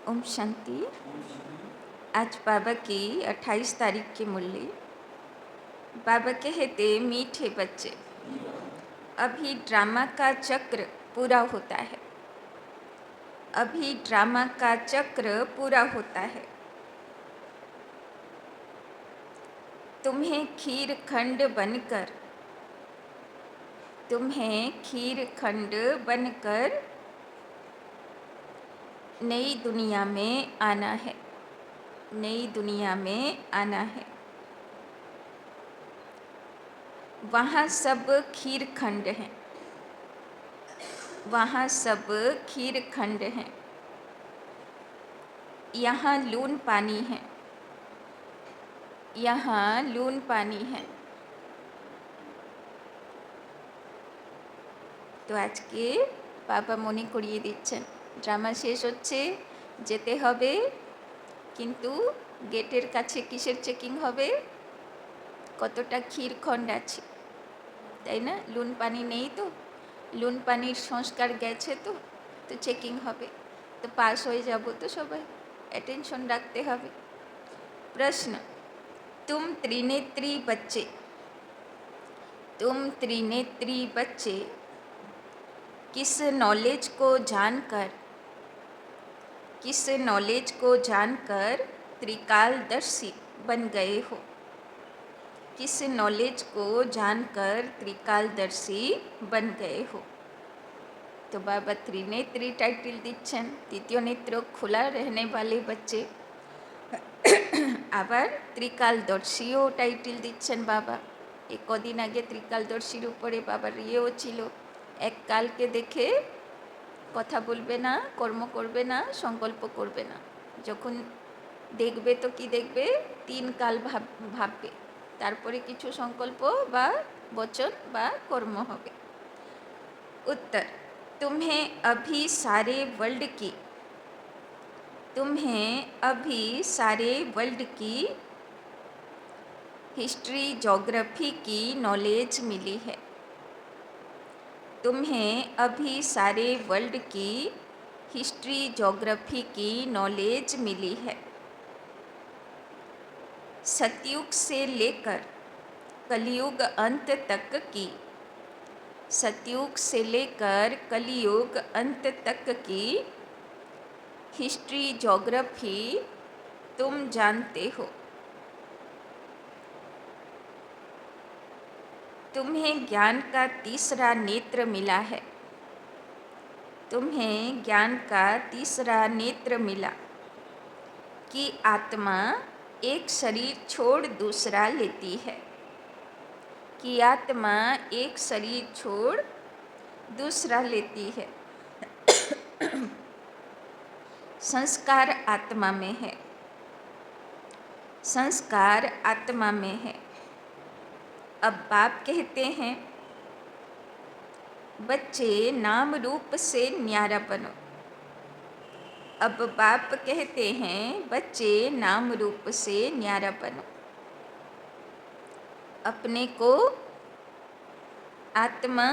ओम शांति। आज बाबा की 28 तारीख की मुरली। बाबा कहते, मीठे बच्चे, अभी ड्रामा का चक्र पूरा होता है। अभी ड्रामा का चक्र पूरा होता है। तुम्हें खीर खंड बनकर नई दुनिया में आना है। नई दुनिया में आना है। वहाँ सब खीर खंड हैं। वहाँ सब खीर खंड हैं। यहाँ लून पानी है। यहाँ लून पानी है। তো আজকে বাবা মনে করিয়ে দিচ্ছেন, ড্রামা শেষ হচ্ছে, যেতে হবে, কিন্তু গেটের কাছে কিসের চেকিং হবে? কতটা ক্ষীরখণ্ড আছে, তাই না? লুন পানি নেই তো, লুন পানির সংস্কার গেছে তো তো চেকিং হবে, তো পাস হয়ে যাব তো সবাই, অ্যাটেনশন রাখতে হবে। প্রশ্ন, तुम त्रिनेत्री बच्चे किस नॉलेज को जानकर त्रिकालदर्शी बन गए हो? किस नॉलेज को जानकर त्रिकालदर्शी बन गए हो? तो बाबा त्रिनेत्री टाइटल दिच्छेन, तृतीय नेत्र खुला रहने वाले बच्चे। আবার ত্রিকালদর্শীও টাইটেল দিচ্ছেন বাবা। এই কদিন আগে ত্রিকালদর্শীর উপরে বাবার ইয়েও ছিল, এক কালকে দেখে কথা বলবে না, কর্ম করবে না, সংকল্প করবে না। যখন দেখবে তো কি দেখবে? 3 কাল ভাববে, তারপরে কিছু সংকল্প বা বচন বা কর্ম হবে। उत्तर, तुम्हें अभी सारे वर्ल्ड की हिस्ट्री जोग्राफी की नॉलेज मिली है। तुम्हें अभी सारे वर्ल्ड की हिस्ट्री जोग्राफी की नॉलेज मिली है। सतयुग से लेकर कलयुग अंत तक की हिस्ट्री जोग्राफी तुम जानते हो। तुम्हें ज्ञान का तीसरा नेत्र मिला है। तुम्हें ज्ञान का तीसरा नेत्र मिला कि आत्मा एक शरीर छोड़ दूसरा लेती है। कि आत्मा एक शरीर छोड़ दूसरा लेती है। संस्कार आत्मा में है। संस्कार आत्मा में है। अब बाप कहते हैं, बच्चे नाम रूप से न्यारा बनो। अब बाप कहते हैं, बच्चे नाम रूप से न्यारा बनो। अपने को आत्मा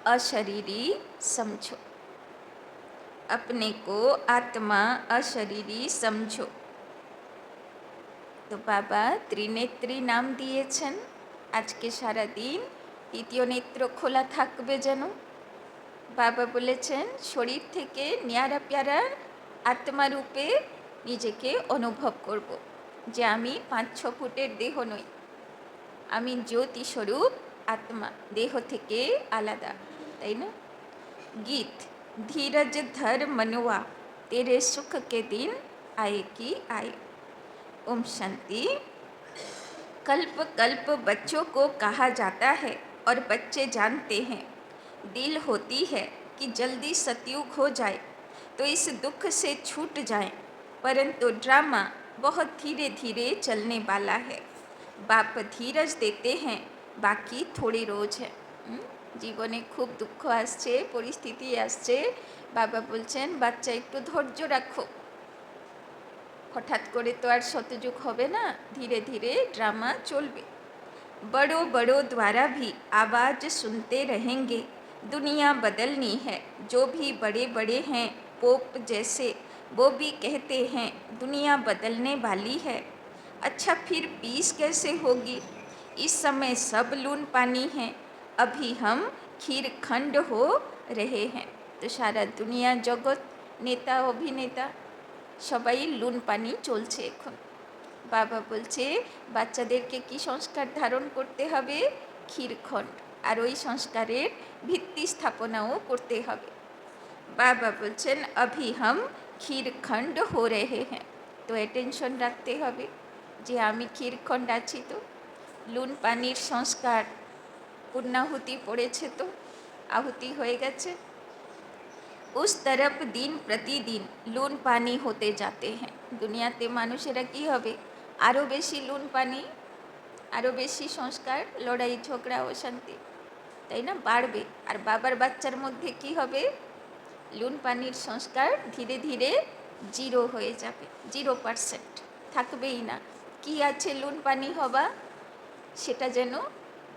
अशरीरी समझो। अपने को आत्मा अशरीरी समझो। तो बाबा त्रिनेत्री नाम दिएছেন। আজকে সারা দিন তৃতীয় নেত্র খোলা থাকবে যেন। বাবা বলেছেন, শরীর থেকে ন্যারা প্যারা আত্মা রূপে নিজেকে অনুভব করব, যে আমি 5-6 ফুটের দেহ নই, আমি জ্যোতি স্বরূপ আত্মা, দেহ থেকে আলাদা, তাই না? गीत, धीरज धर मनुआ, तेरे सुख के दिन आए कि आए। ओम शांति। कल्प कल्प बच्चों को कहा जाता है और बच्चे जानते हैं, दिल होती है कि जल्दी सतयुग हो जाए तो इस दुख से छूट जाएं, परंतु ड्रामा बहुत धीरे धीरे चलने वाला है। बाप धीरज देते हैं, बाकी थोड़े रोज है। জীবনে খুব দুঃখ আসছে, পরিস্থিতি আসছে, বাবা বলছেন বাচ্চা একটু ধৈর্য রাখো, হঠাৎ করে তো আর শতযুগ হবে না, ধীরে ধীরে ড্রামা চলবে। बड़ों बड़ों द्वारा भी आवाज़ सुनते रहेंगे, दुनिया बदलनी है, जो भी बड़े बड़े हैं पोप जैसे वो भी कहते हैं दुनिया बदलने वाली है। अच्छा फिर पीस कैसे होगी? इस समय सब लून पानी है, अभी हम खीर खंड हो रहे हैं। तो सारा दुनिया जगत नेता अभिनेता সবাই লুন পানি চলছে এখন। বাবা বলছে বাচ্চাদেরকে কি সংস্কার ধারণ করতে হবে? ক্ষীরখণ্ড। আর ওই সংস্কারের ভিত্তি স্থাপনাও করতে হবে। বাবা বলছেন अभी हम ক্ষীরখণ্ড हो रहे हैं। তো অ্যাটেনশন রাখতে হবে যে আমি ক্ষীরখণ্ড আছি, তো লুন পানির সংস্কার পূর্ণাহুতি পড়েছে, তো আহুতি হয়ে গেছে। उस तरफ दिन प्रतिदिन लून पानी होते जाते हैं। दुनियाते मानुषेरा की होबे आरो बेशी लून पानी, आरो बेशी संस्कार, लड़ाई झगड़ा अशांति, ताई ना बाड़बे। और बाबार बाच्चार मध्य की होबे लून पानिर संस्कार धीरे धीरे जिरो हये जाबे, 0% थाकबेई ना। कि आछे लून पानी हवा सेटा जेन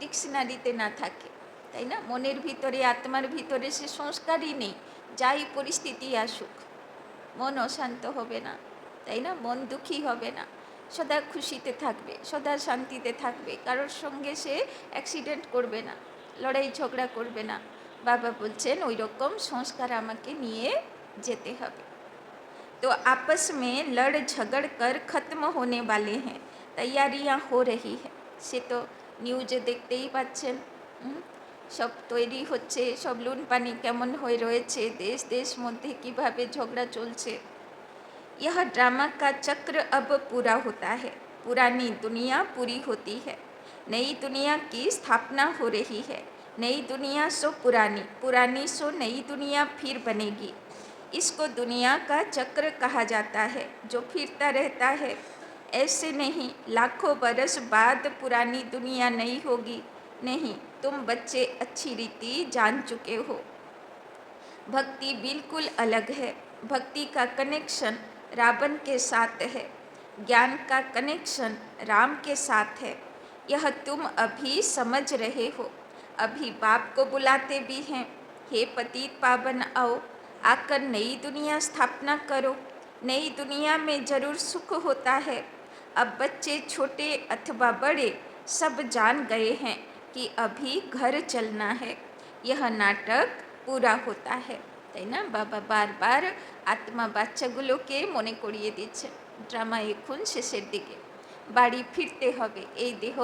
डिक्शनारिते ना थाके, ताई ना। मनेर भितरे आत्मार भितरे से संस्कारई नेই, যাই পরিস্থিতি আসুক মন অশান্ত হবে না, তাই না। মন দুঃখী হবে না, সদা খুশিতে থাকবে, সদা শান্তিতে থাকবে, কারোর সঙ্গে সে অ্যাক্সিডেন্ট করবে না, লড়াই ঝগড়া করবে না। বাবা বলছেন ওই রকম সংস্কার আমাকে নিয়ে যেতে হবে। तो आपस में लड़ झगड़ कर ख़त्म होने वाले हैं, तैयारियां हो रही है। से तो নিউজে দেখতেই পাচ্ছেন, সব তৈরি হচ্ছে, সব লুন পানি কেমন হয়ে রয়েছে, দেশ দেশ মধ্যে কীভাবে ঝগড়া চলছে। यह ड्रामा का चक्र अब पूरा होता है, पुरानी दुनिया पूरी होती है, नई दुनिया की स्थापना हो रही है। नई दुनिया सो पुरानी, पुरानी सो नई दुनिया फिर बनेगी। इसको दुनिया का चक्र कहा जाता है, जो फिरता रहता है। ऐसे नहीं लाखों बरस बाद पुरानी दुनिया नहीं होगी, नहीं, तुम बच्चे अच्छी रीति जान चुके हो। भक्ति बिल्कुल अलग है। भक्ति का कनेक्शन रावण के साथ है, ज्ञान का कनेक्शन राम के साथ है। यह तुम अभी समझ रहे हो। अभी बाप को बुलाते भी हैं, हे पतित पावन आओ, आकर नई दुनिया स्थापना करो। नई दुनिया में जरूर सुख होता है। अब बच्चे छोटे अथवा बड़े सब जान गए हैं कि अभी घर चलना है। यह नाटक पूरा होता है, তাই না। বাবা বারবার আত্মা বাচ্চাগুলোকে মনে করিয়ে দিচ্ছে ড্রামা এখন শেষের দিকে, বাড়ি ফিরতে হবে, এই দেহ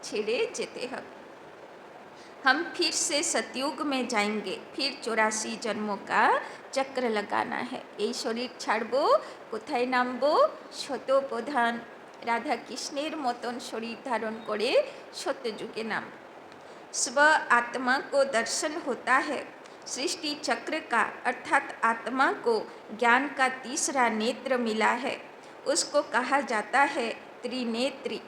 ছেড়ে যেতে হবে। हम फिर से सतयुग में जाएंगे, फिर 84 जन्मों का चक्र लगाना है। এই শরীর ছাড়বো, কোথায় নামবো? শতপ্রধান রাধা কৃষ্ণের মতন শরীর ধারণ করে সত্যযুগে নাম। स्व आत्मा को दर्शन होता है। सृष्टि चक्र का अर्थात आत्मा को ज्ञान का तीसरा नेत्र मिला है, उसको कहा जाता है त्रिनेत्री।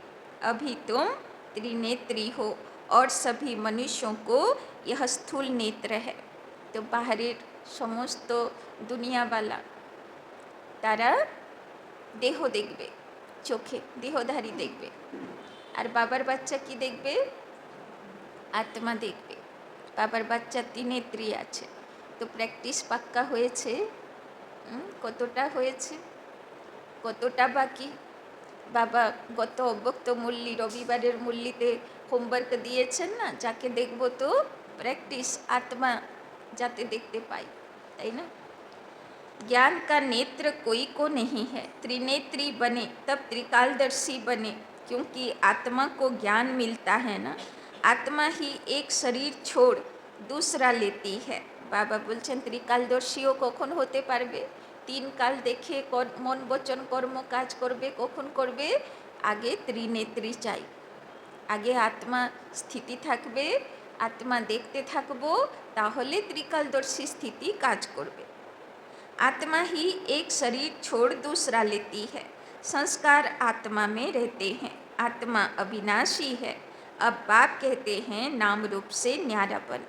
अभी तुम त्रिनेत्री हो और सभी मनुष्यों को यह स्थूल नेत्र है। तो बाहरेर समस्त दुनियावाला तारा देह देखबे, चोखे देहधारी देखबे, और बाबार बाच्चा की देखबे? आत्मा देखबे। बाबार बाच्चा त्रिनेत्री आछे। तो प्रैक्टिस पक्का होयेछे? कतटा होयेछे, कतटा बाकी? बाबा गत अव्यक्त मुरली रविवारेर मुरलीते होमवर्क दिएछेन ना, जाके देखबो तो प्रैक्टिस आत्मा जाते देखते पाई, ताई ना। ज्ञान का नेत्र कोई को नहीं है। त्रिनेत्री बने तब त्रिकालदर्शी बने, क्योंकि आत्मा को ज्ञान मिलता है ना। आत्मा ही एक शरीर छोड़ दूसरा लेती है। बाबा बोलছেন त्रिकालदर्शीও কখন হতে পারবে? 3 কাল দেখে মন বচন কর্ম কাজ করবে, কখন করবে? আগে ত্রিনেত্রী চাই, আগে আত্মা স্থিতি থাকবে, আত্মা দেখতে থাকবো, তাহলে ত্রিকালদর্শী স্থিতি কাজ করবে। आत्मा ही एक शरीर छोड़ दूसरा लेती है। संस्कार आत्मा में रहते हैं। आत्मा अविनाशी है। अब बाप कहते हैं नाम रूप से न्यारापन।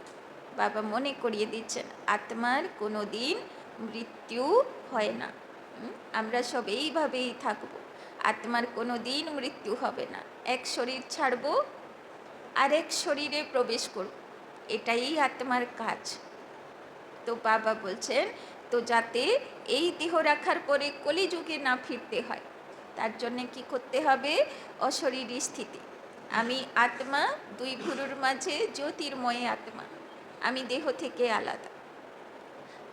बाबा मने करिए दिच्छेन आत्मार कोनो दिन मृत्यु हय ना। आमरा सब এইভাবেই থাকবো, आत्मार कोनो दिन मृत्यु হবে না। एक शरीर ছাড়বো, আরেক শরীরে প্রবেশ করব, এটাই আত্মার কাজ। तो बाबा बोलছেন তো যাতে এই দেহ রাখার পরে কলিযুগে না ফিরতে হয়, তার জন্যে কি করতে হবে? অশরীরী স্থিতি। আমি আত্মা, দুই ভুরুর মাঝে জ্যোতির্ময় আত্মা, আমি দেহ থেকে আলাদা।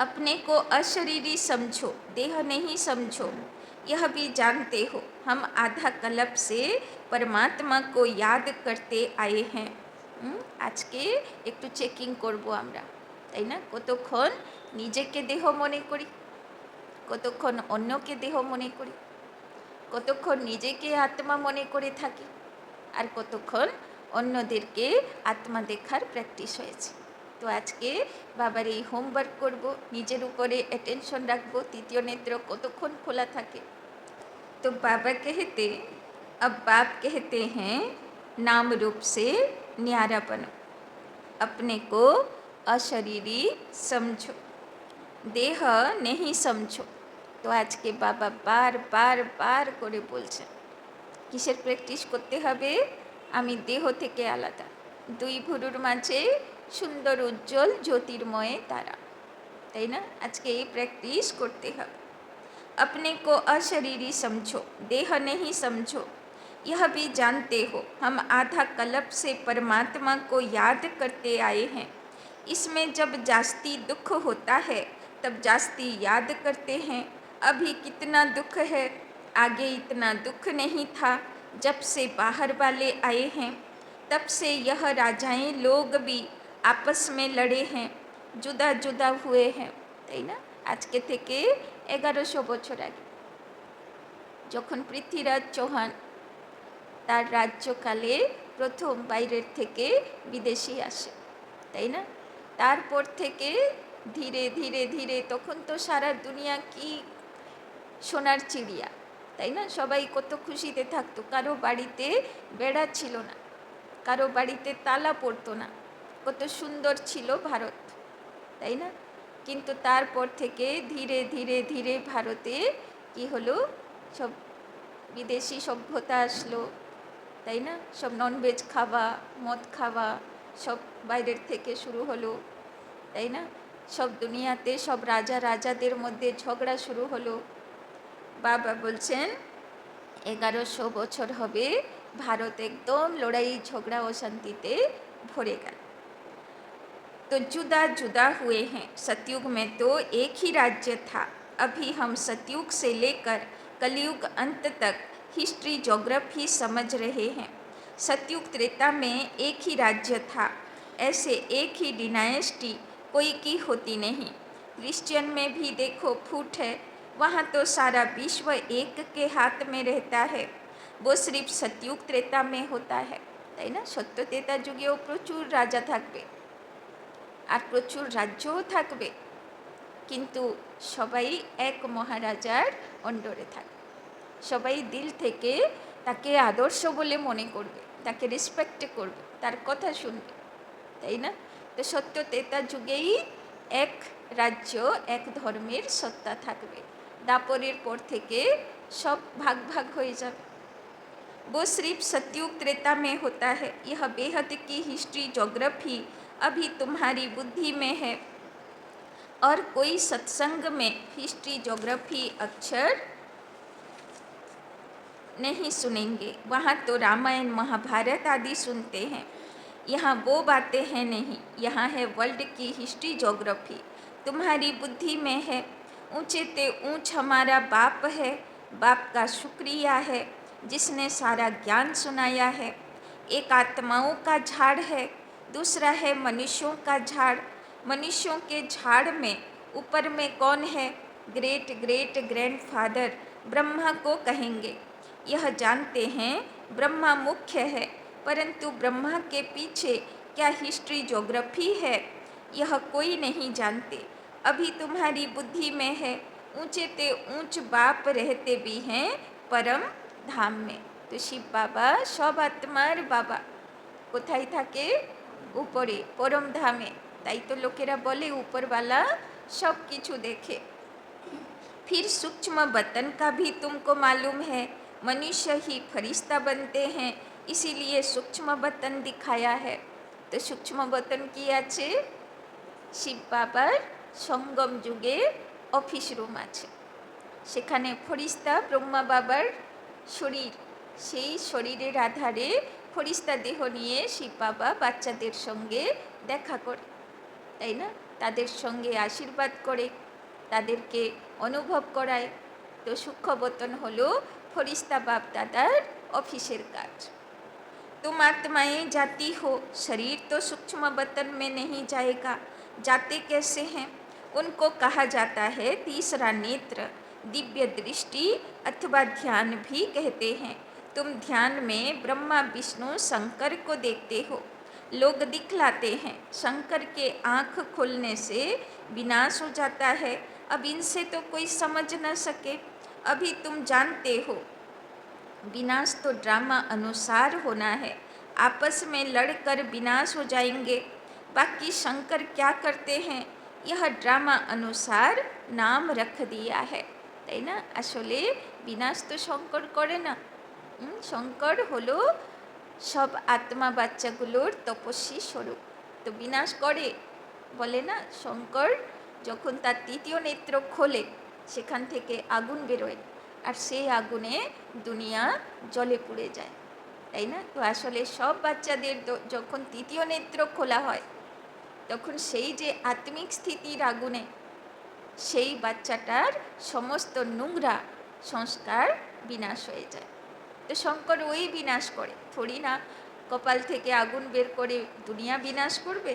अपने को अशरीरी समझो, देह नहीं समझो, यह भी जानते हो हम आधा कल्प से परमात्मा को याद करते आए हैं। আজকে একটু চেকিং করব আমরা, তাই না? কতক্ষণ নিজেকে দেহ মনে করি, কতক্ষণ অন্যকে দেহ মনে করি, কতক্ষণ নিজেকে আত্মা মনে করে থাকি, আর কতক্ষণ অন্যদেরকে আত্মা দেখার প্র্যাকটিস হয়েছে। তো আজকে বাবার এই হোমওয়ার্ক করব, নিজের উপরে অ্যাটেনশন রাখবো, তৃতীয় নেত্র কতক্ষণ খোলা থাকে। तो बाबा कहते, अब बाप कहते हैं नाम रूप से न्यारा बनो, अपने को अशरीरी समझो, देह नहीं समझो। तो आज के बाबा बार बार बार করে বলছেন কিসের প্র্যাকটিস করতে হবে? আমি দেহ থেকে আলাদা, দুই ভুরুর মাঝে সুন্দর উজ্জ্বল জ্যোতির্ময় তারা, তাই না? আজকে এই প্র্যাকটিস করতে হবে। अपने को अशरीरी समझो, देह नहीं समझो, यह भी जानते हो हम आधा कल्प से परमात्मा को याद करते आए हैं। इसमें जब जास्ती दुख होता है तब जास्ती याद करते हैं। अभी कितना दुख है, आगे इतना दुख नहीं था। जब से बाहर वाले आए हैं तब से यह राजाएं लोग भी आपस में लड़े हैं, जुदा जुदा हुए हैं, তাই না? আজকে থেকে 1100 বছর আগে যখন পৃথ্বীরাজ চৌহান তার রাজ্যকালে প্রথম বাইরের থেকে বিদেশি আসে, তাই না? তারপর থেকে ধীরে ধীরে ধীরে, তখন তো সারা দুনিয়া কি সোনার চিড়িয়া, তাই না? সবাই কত খুশিতে থাকতো, কারো বাড়িতে বেড়া ছিল না, কারো বাড়িতে তালা পড়তো না, কত সুন্দর ছিল ভারত, তাই না? কিন্তু তারপর থেকে ধীরে ধীরে ধীরে ভারতে কি হলো? সব বিদেশি সভ্যতা আসলো, তাই না? সব ননভেজ খাওয়া, মদ খাওয়া সব বাইরের থেকে শুরু হলো, তাই না? সব দুনিয়াতে সব রাজা রাজাদের মধ্যে ঝগড়া শুরু হলো। বাবা বলছেন 1100 বছর হবে ভারত একদম লড়াই ঝগড়া অশান্তিতে ভরে গেল। तो जुदा जुदा हुए हैं। सतयुग में तो एक ही राज्य था, अभी हम सतयुग से लेकर कलयुग अंत तक हिस्ट्री ज्योग्राफी समझ रहे हैं। सतयुग त्रेता में एक ही राज्य था, ऐसे एक ही डिनाइस्टी कोई की होती नहीं। क्रिश्चियन में भी देखो फूट है, वहाँ तो सारा विश्व एक के हाथ में रहता है, वो सिर्फ सतयुग त्रेता में होता है, তাই না? সত্য ত্রেতা যুগেও প্রচুর রাজা থাকবে আর প্রচুর রাজ্যও থাকবে, কিন্তু সবাই এক মহারাজার অন্ডরে থাকবে, সবাই দিল থেকে তাকে আদর্শ বলে মনে করবে, তাকে রেসপেক্ট করবে, তার কথা শুনবে, তাই না? তো সত্য ত্রেতা যুগেই এক রাজ্য, এক ধর্মের সত্তা থাকবে, দাপরের পর থেকে সব ভাগ ভাগ হয়ে যাবে। वो सिर्फ सतयुग त्रेता में होता है, यह बेहद की हिस्ट्री ज्योग्राफी अभी तुम्हारी बुद्धि में है, और कोई सत्संग में हिस्ट्री ज्योग्राफी अक्षर नहीं सुनेंगे। वहाँ तो रामायण महाभारत आदि सुनते हैं, यहाँ वो बातें हैं नहीं, यहाँ है वर्ल्ड की हिस्ट्री ज्योग्राफी, तुम्हारी बुद्धि में है। ऊँचे ते ऊँच हमारा बाप है, बाप का शुक्रिया है जिसने सारा ज्ञान सुनाया है। एक आत्माओं का झाड़ है, दूसरा है मनुष्यों का झाड़। मनुष्यों के झाड़ में ऊपर में कौन है? ग्रेट ग्रेट ग्रैंडफादर ब्रह्मा को कहेंगे। यह जानते हैं ब्रह्मा मुख्य है, परंतु ब्रह्मा के पीछे क्या हिस्ट्री ज्योग्राफी है, यह कोई नहीं जानते। अभी तुम्हारी बुद्धि में है, ऊँचे ते ऊँच बाप रहते भी हैं परम ধাম মে। তো শিব বাবা সব আত্মার বাবা, কোথায় থাকে? উপরে, পরম ধামে। তাই তো লোকেরা বলে উপরওয়ালা সব কিছু দেখে। फिर सूक्ष्म बतन का भी तुमको मालूम है, मनुष्य ही फरिश्ता बनते हैं, इसीलिए सूक्ष्म बतन दिखाया है। तो सूक्ष्म बतन কি আছে? শিব বাবার সঙ্গম যুগে অফিস রুম আছে, সেখানে ফরিস্তা ব্রহ্মা বাবার শরীর, সেই শরীরের আধারে ফরিস্তা দেহ নিয়ে শিব বাবা বাচ্চাদের সঙ্গে দেখা করে, তাই না? তাদের সঙ্গে আশীর্বাদ করে, তাদেরকে অনুভব করায়। তো সূক্ষ্মবতন হলো ফরিস্তা বাপ দাদার অফিসের কাজ। तुम आत्माएं जाती हो, शरीर तो सूक्ष्म बतन में नहीं जाएगा, जाते कैसे हैं? उनको कहा जाता है तीसरा नेत्र, दिव्य दृष्टि अथवा ध्यान भी कहते हैं। तुम ध्यान में ब्रह्मा विष्णु शंकर को देखते हो। लोग दिखलाते हैं शंकर के आँख खुलने से विनाश हो जाता है, अब इनसे तो कोई समझ न सके। अभी तुम जानते हो विनाश तो ड्रामा अनुसार होना है, आपस में लड़कर विनाश हो जाएंगे। बाकी शंकर क्या करते हैं, यह ड्रामा अनुसार नाम रख दिया है, তাই না? আসলে বিনাশ তো শঙ্কর করে না। শঙ্কর হলো সব আত্মা বাচ্চাগুলোর তপস্বী স্বরূপ। তো বিনাশ করে বলে না, শঙ্কর যখন তার তৃতীয় নেত্র খোলে সেখান থেকে আগুন বেরোয়, আর সেই আগুনে দুনিয়া জলে পুড়ে যায়, তাই না? তো আসলে সব বাচ্চাদের যখন তৃতীয় নেত্র খোলা হয় তখন সেই যে আত্মিক স্থিতির আগুনে সেই বাচ্চাটার সমস্ত নোংরা সংস্কার বিনাশ হয়ে যায়। তো শঙ্কর ওই বিনাশ করে, থোড়ি না কপাল থেকে আগুন বের করে দুনিয়া বিনাশ করবে।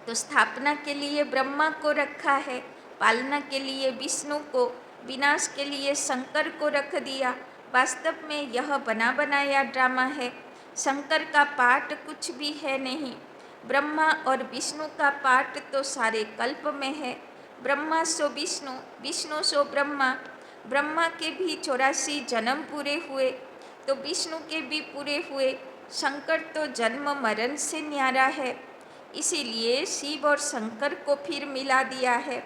तो स्थापना के लिए ब्रह्मा को रखा है, पालना के लिए विष्णु को, विनाश के लिए शंकर को रख दिया। वास्तव में यह बना बनाया ड्रामा है, शंकर का पाठ कुछ भी है नहीं। ब्रह्मा और विष्णु का पाठ तो सारे कल्प में है। ब्रह्मा सो विष्णु, विष्णु सो ब्रह्मा। ब्रह्मा के भी 84 जन्म पूरे हुए तो विष्णु के भी पूरे हुए। शंकर तो जन्म मरण से न्यारा है, इसीलिए शिव और शंकर को फिर मिला दिया है।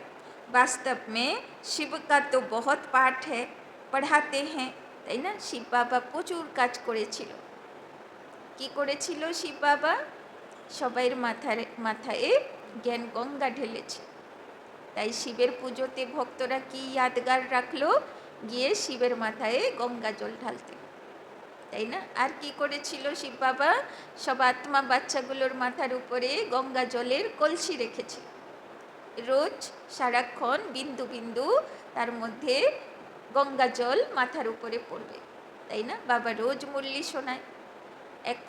वास्तव में शिव का तो बहुत पाठ है, पढ़ाते हैं, তাই না? শিব বাবা প্রচুর কাজ করেছিল। কি করেছিল শিব বাবা? সবাইয়ের মাথায় জ্ঞান গঙ্গা ঢেলেছে। তাই শিবের পুজোতে ভক্তরা কি यादगार রাখলো? গিয়ে শিবের মাথায় গঙ্গা জল ঢালতে, তাই না? আর কি করেছিল শিব বাবা? সব আত্মা বাচ্চাগুলোর মাথার উপরে গঙ্গা জলের কলসি রেখেছিল। রোজ সারাক্ষণ বিন্দু বিন্দু তার মধ্যে গঙ্গা জল মাথার উপরে পড়বে, তাই না? বাবা রোজ মুরলি শোনায়, এক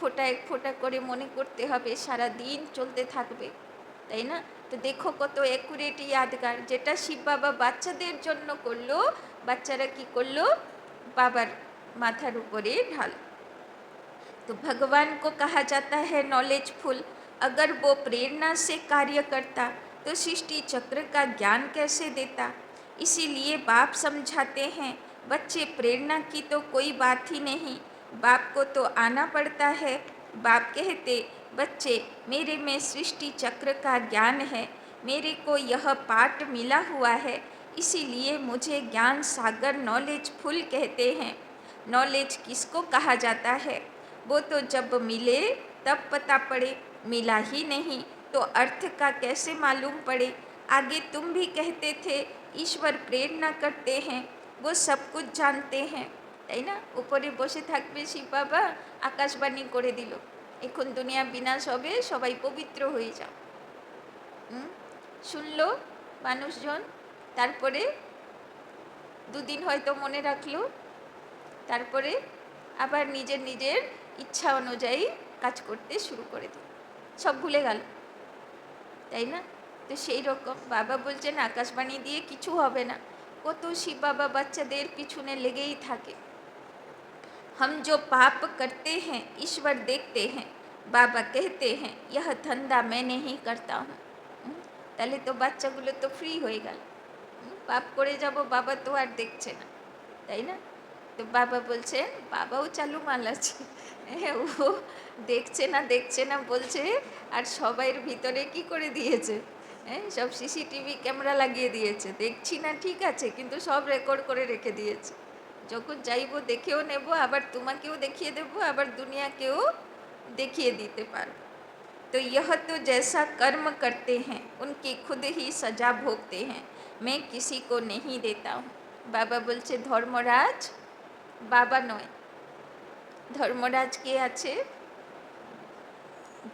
ফোঁটা করে মনে করতে হবে, সারা দিন চলতে থাকবে, তাই না? তো দেখো কত অ্যাকুরেট यादगार, যেটা শিব বাবা বাচ্চাদের জন্য করলো, বাচ্চারা কি করলো? বাবার माथार ऊपरे ढाल। तो भगवान को कहा जाता है नॉलेजफुल, अगर वो प्रेरणा से कार्य करता तो सृष्टि चक्र का ज्ञान कैसे देता? इसीलिए बाप समझाते हैं बच्चे प्रेरणा की तो कोई बात ही नहीं, बाप को तो आना पड़ता है। बाप कहते बच्चे मेरे में सृष्टि चक्र का ज्ञान है, मेरे को यह पाठ मिला हुआ है, इसीलिए मुझे ज्ञान सागर नॉलेजफुल कहते हैं। नॉलेज किसको कहा जाता है? वो तो जब मिले तब पता पड़े, मिला ही नहीं तो अर्थ का कैसे मालूम पड़े? आगे तुम भी कहते थे ईश्वर प्रेरणा करते हैं, वो सब कुछ जानते हैं, তাই না? উপরে বসে থাকবে শিব বাবা, আকাশবাণী করে দিল এখন দুনিয়া বিনাশ হবে, সবাই পবিত্র হয়ে যাও। শুনলো মানুষজন, তারপরে দুদিন হয়তো মনে রাখলো, তারপরে আবার নিজের নিজের ইচ্ছা অনুযায়ী কাজ করতে শুরু করে দিল, সব ভুলে গেল, তাই না? তো সেই রকম বাবা বলছেন আকাশবাণী দিয়ে কিছু হবে না, কত শিব বাবা বাচ্চাদের পিছনে লেগেই থাকে। हम जो पाप करते हैं ईश्वर देखते हैं, बाबा कहते हैं यह धंधा मैं नहीं करता हूँ। তাহলে তো বাচ্চাগুলো তো ফ্রি হয়ে গেল, পাপ করে যাব, বাবা তো আর দেখছে না, তাই না? তো বাবা বলছেন, বাবাও চালু মাল আছে, ও দেখছে না বলছে, আর সবাইয়ের ভিতরে কি করে দিয়েছে, সব সিসিটিভি ক্যামেরা লাগিয়ে দিয়েছে, দেখছি না ঠিক আছে, কিন্তু সব রেকর্ড করে রেখে দিয়েছে, যখন চাইবো দেখেও নেব, আবার তোমাকেও দেখিয়ে দেবো, আবার দুনিয়াকেও দেখিয়ে দিতে পারবো। तो यह तो जैसा कर्म करते हैं उनकी खुद ही सजा भोगते हैं, मैं किसी को नहीं देता हूँ। বাবা বলছে ধর্মরাজ বাবা নয়, ধর্মরাজ কে আছে?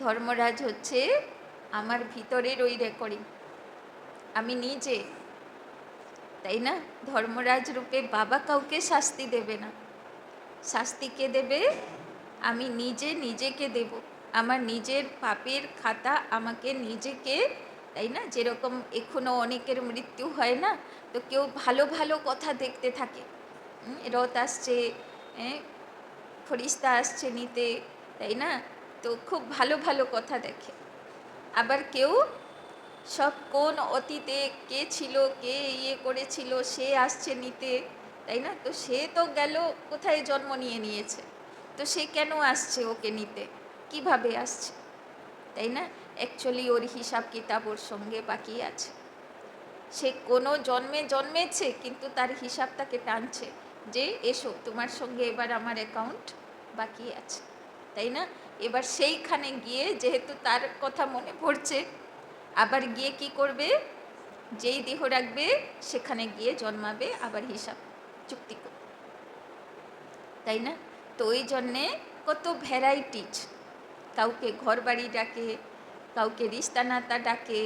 ধর্মরাজ হচ্ছে আমার ভিতরের ওই রেকর্ডিং, আমি নিজে, তাই না? ধর্মরাজ রূপে বাবা কাউকে শাস্তি দেবে না, শাস্তি কে দেবে? আমি নিজে নিজেকে দেব। আমার নিজের পাপের খাতা আমাকে নিজেকে, তাই না? যেরকম এখনও অনেকের মৃত্যু হয় না, তো কেউ ভালো ভালো কথা দেখতে থাকে, রথ আসছে, ফরিস্তা আসছে নিতে, তাই না? তো খুব ভালো ভালো কথা দেখে। আবার কেউ সব কোন অতীতে কে ছিল, কে ইয়ে করেছিল, সে আসছে নিতে, তাই না? তো সে তো গেল কোথায় জন্ম নিয়ে নিয়েছে, তো সে কেন আসছে ওকে নিতে, কিভাবে আসছে, তাই না? অ্যাকচুয়ালি ওর হিসাব কিতাব ওর সঙ্গে বাকি আছে। সে কোনো জন্মে জন্মেছে, কিন্তু তার হিসাব তাকে টানছে যে এসো তোমার সঙ্গে এবার আমার অ্যাকাউন্ট বাকি আছে, তাই না? এবার সেইখানে গিয়ে যেহেতু তার কথা মনে পড়ছে, আবার গিয়ে কি করবে? যেই দেহ রাখবে সেখানে গিয়ে জন্মাবে, আবার হিসাব চুক্তি করবে, তাই না? তো ওই জন্যে কত ভ্যারাইটিজ, কাউকে ঘর বাড়ি ডাকে, কাউকে রিস্তা নাতা ডাকে,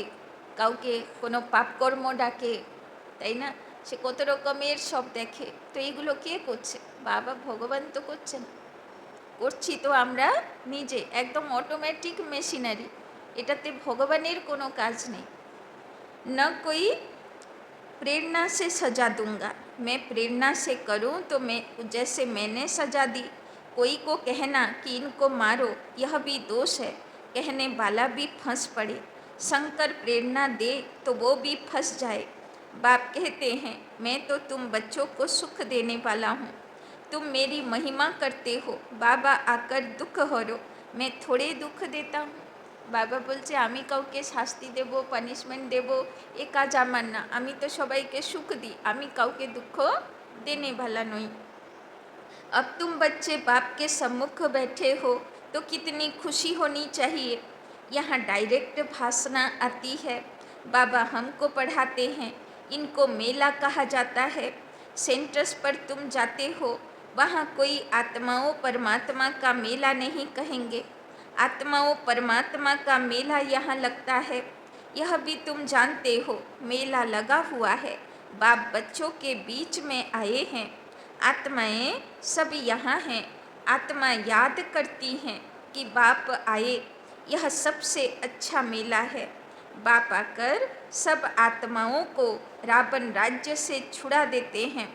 কাউকে কোনো পাপকর্ম ডাকে, তাই না? সে কত রকমের সব দেখে। তো এইগুলো কে করছে? বাবা ভগবান তো করছে না, করছি তো আমরা নিজে, একদম অটোমেটিক মেশিনারি, এটাতে ভগবানের কোনো কাজ নেই। न कोई प्रेरणा से सजा दूंगा, मैं प्रेरणा से करूं तो मैं जैसे मैंने सजा दी। कोई को कहना कि इनको मारो यह भी दोष है, कहने वाला भी फंस पड़े। शंकर प्रेरणा दे तो वो भी फंस जाए। बाप कहते हैं मैं तो तुम बच्चों को सुख देने वाला हूँ, तुम मेरी महिमा करते हो, बाबा आकर दुख हरो, मैं थोड़े दुख देता हूँ। বাবা বলছে আমি কাউকে শাস্তি দেব, পানিশমেন্ট দেব, এ কাজ আমার না, আমি তো সবাইকে সুখ দিই, আমি কাউকে দুঃখ দেনে वाला নই। अब तुम बच्चे बाप के सम्मुख बैठे हो तो कितनी खुशी होनी चाहिए। यहाँ डायरेक्ट भाषणा आती है, बाबा हमको पढ़ाते हैं, इनको मेला कहा जाता है। सेंटर्स पर तुम जाते हो, वहाँ कोई आत्माओं परमात्मा का मेला नहीं कहेंगे, आत्माओं परमात्मा का मेला यहाँ लगता है, यह भी तुम जानते हो। मेला लगा हुआ है, बाप बच्चों के बीच में आए हैं, आत्माएं सब यहाँ हैं, आत्मा याद करती हैं कि बाप आए, यह सबसे अच्छा मेला है। बाप आकर सब आत्माओं को रावण राज्य से छुड़ा देते हैं।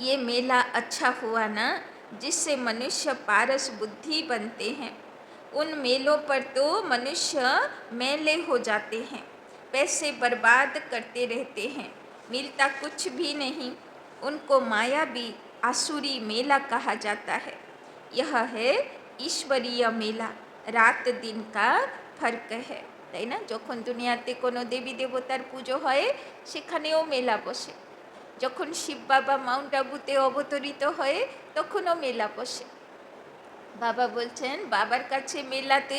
ये मेला अच्छा हुआ ना, जिससे मनुष्य पारस बुद्धि बनते हैं। उन मेलों पर तो मनुष्य मेले हो जाते हैं, पैसे बर्बाद करते रहते हैं, मिलता कुछ भी नहीं। उनको माया भी आसुरी मेला कहा जाता है। यह है ईश्वरीय मेला, रात दिन का फर्क है, তাই না? যখন দুনিয়াতে কোনো দেবী দেবতার পুজো হয় সেখানেও মেলা বসে, যখন শিব বাবা মাউন্ট আবুতে অবতরিত হয়ে তখনও মেলা বসে। বাবা বলছেন বাবার কাছে মেলাতে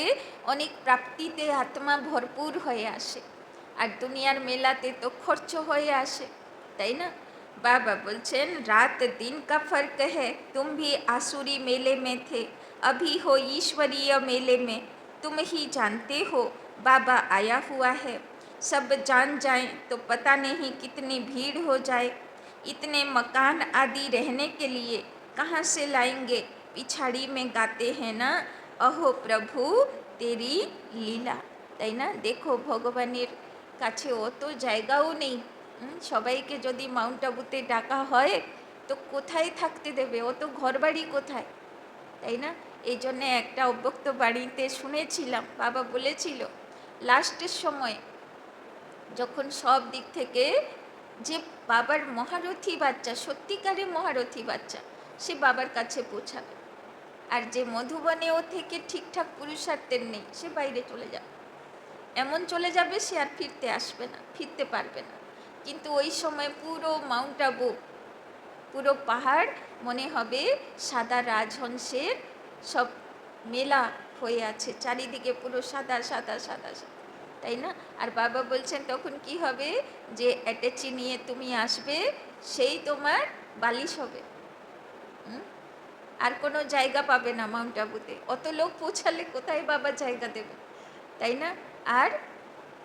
অনেক প্রাপ্তিতে আত্মা ভরপুর হয়ে আসে, আর দুনিয়ার মেলাতে তো খরচ হয়ে আসে, তাই না? बाबा बोलचन रात दिन का फर्क है, तुम भी आसुरी मेले में थे, अभी हो ईश्वरीय मेले में, तुम ही जानते हो बाबा आया हुआ है। सब जान जाएं तो पता नहीं कितनी भीड़ हो जाए, इतने मकान आदि रहने के लिए कहाँ से लाएंगे। पिछाड़ी में गाते हैं ना, अहो प्रभु तेरी लीला, তাই না? দেখো ভগবানের কাছে অত জায়গাও নেই, সবাইকে যদি মাউন্ট আবুতে ডাকা হয় তো কোথায় থাকতে দেবে, অত ঘরবাড়ি কোথায়, তাই না? এই জন্যে একটা অব্যক্ত বাড়িতে শুনেছিলাম বাবা বলেছিল লাস্টের সময় যখন সব দিক থেকে যে বাবার মহারথী বাচ্চা, সত্যিকারের মহারথী বাচ্চা, সে বাবার কাছে পৌঁছাবে, আর যে মধুবনেও থেকে ঠিকঠাক পুরুষার্থের নেই সে বাইরে চলে যাবে, এমন চলে যাবে সে আর ফিরতে আসবে না, ফিরতে পারবে না। কিন্তু ওই সময় পুরো মাউন্ট আবু, পুরো পাহাড় মনে হবে সাদা রাজহংসের সব মেলা হয়ে আছে, চারিদিকে পুরো সাদা সাদা সাদা সাদা, তাই না? আর বাবা বলছেন তখন কি হবে, যে অ্যাটাচি নিয়ে তুমি আসবে, সেই তোমার বালিশ হবে। আর কোনো জায়গা পাবে না মাউন্ট আবুতে, অত লোক পৌঁছালে কোথায় বাবা জায়গা দেবে, তাই না? আর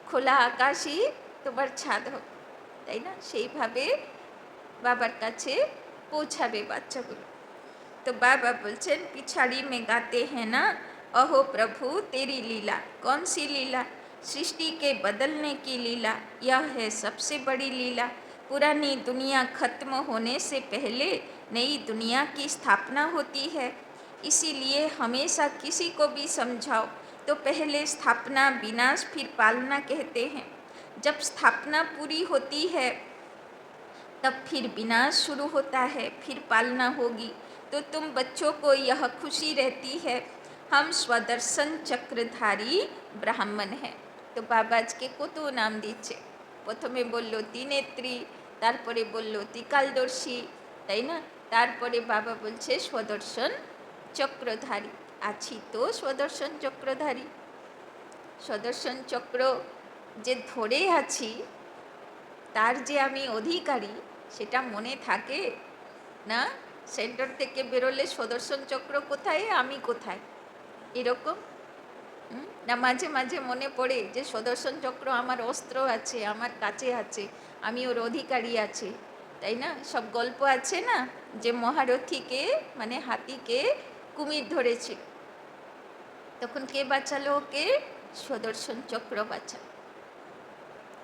খোলা আকাশই তোমার ছাদ হবে, তাই না? সেইভাবে বাবার কাছে পৌঁছাবে বাচ্চাগুলো। तो बाबा बोलचन पिछाड़ी में गाते हैं ना, अहो प्रभु तेरी लीला, कौन सी लीला? सृष्टि के बदलने की लीला, यह है सबसे बड़ी लीला। पुरानी दुनिया खत्म होने से पहले नई दुनिया की स्थापना होती है। इसीलिए हमेशा किसी को भी समझाओ तो पहले स्थापना विनाश फिर पालना कहते हैं। जब स्थापना पूरी होती है तब फिर विनाश शुरू होता है, फिर पालना होगी। तो तुम बच्चों को यह खुशी रहती है, हम स्वदर्शन चक्रधारी ब्राह्मण हैं। तो बाबा আজকে কত নাম দিচ্ছে, প্রথমে বলল ত্রিনেত্রী, তারপরে বলল ত্রিকালদর্শী, তাই না? তারপরে বাবা বলছে স্বদর্শন চক্রধারী। আছি তো স্বদর্শন চক্রধারী। স্বদর্শন চক্র যে ধরে আছি, তার যে আমি অধিকারী, সেটা মনে থাকে না? সেন্টার থেকে বেরোলে সুদর্শন চক্র কোথায়, আমি কোথায়, এরকম না মাঝে মাঝে মনে পড়ে যে সুদর্শন চক্র আমার অস্ত্র আছে, আমার কাছে আছে, আমি ওর অধিকারী আছে, তাই না? সব গল্প আছে না, যে মহারথীকে মানে হাতিকে কুমির ধরেছিল, তখন কে বাঁচালো ওকে? সুদর্শন চক্র বাঁচালো,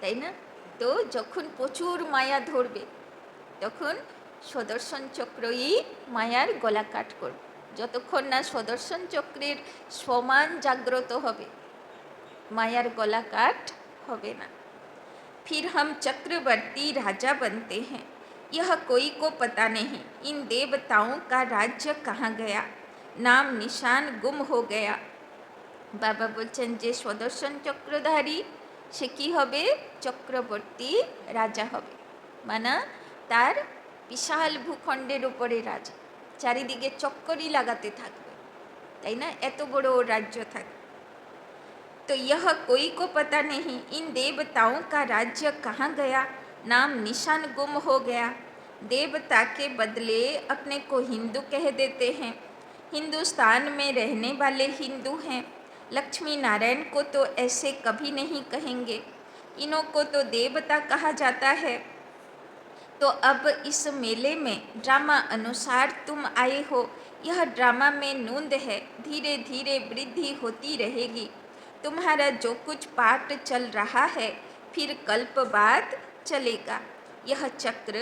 তাই না? তো যখন প্রচুর মায়া ধরবে, তখন সুদর্শন চক্রই মায়ার গলা কাট করবে। যতক্ষণ না সুদর্শন চক্রের সমান জাগ্রত হবে, মায়ার গলা কাট হবে না। फिर हम चक्रवर्ती राजा बनते हैं, यह कोई को पता नहीं। इन देवताओं का राज्य कहाँ गया, नाम निशान गुम हो गया। বাবা বলছেন যে সুদর্শন চক্রধারী সে কি হবে? চক্রবর্তী রাজা হবে, মানে তার বিশাল ভূখণ্ডের উপরে রাজা, চারিদিকে চক্করই লাগাতে থাকবে, তাই না? এত বড় রাজ্য থাকবে। तो यह कोई को पता नहीं, इन देवताओं का राज्य कहाँ गया, नाम निशान गुम हो गया। देवता के बदले अपने को हिंदू कह देते हैं, हिंदुस्तान में रहने वाले हिंदू हैं। लक्ष्मी नारायण को तो ऐसे कभी नहीं कहेंगे, इन्हों को तो देवता कहा जाता है। तो अब इस मेले में ड्रामा अनुसार तुम आए हो, यह ड्रामा में नूंद है, धीरे धीरे वृद्धि होती रहेगी। तुम्हारा जो कुछ पाठ चल रहा है फिर कल्प बाद चलेगा। यह चक्र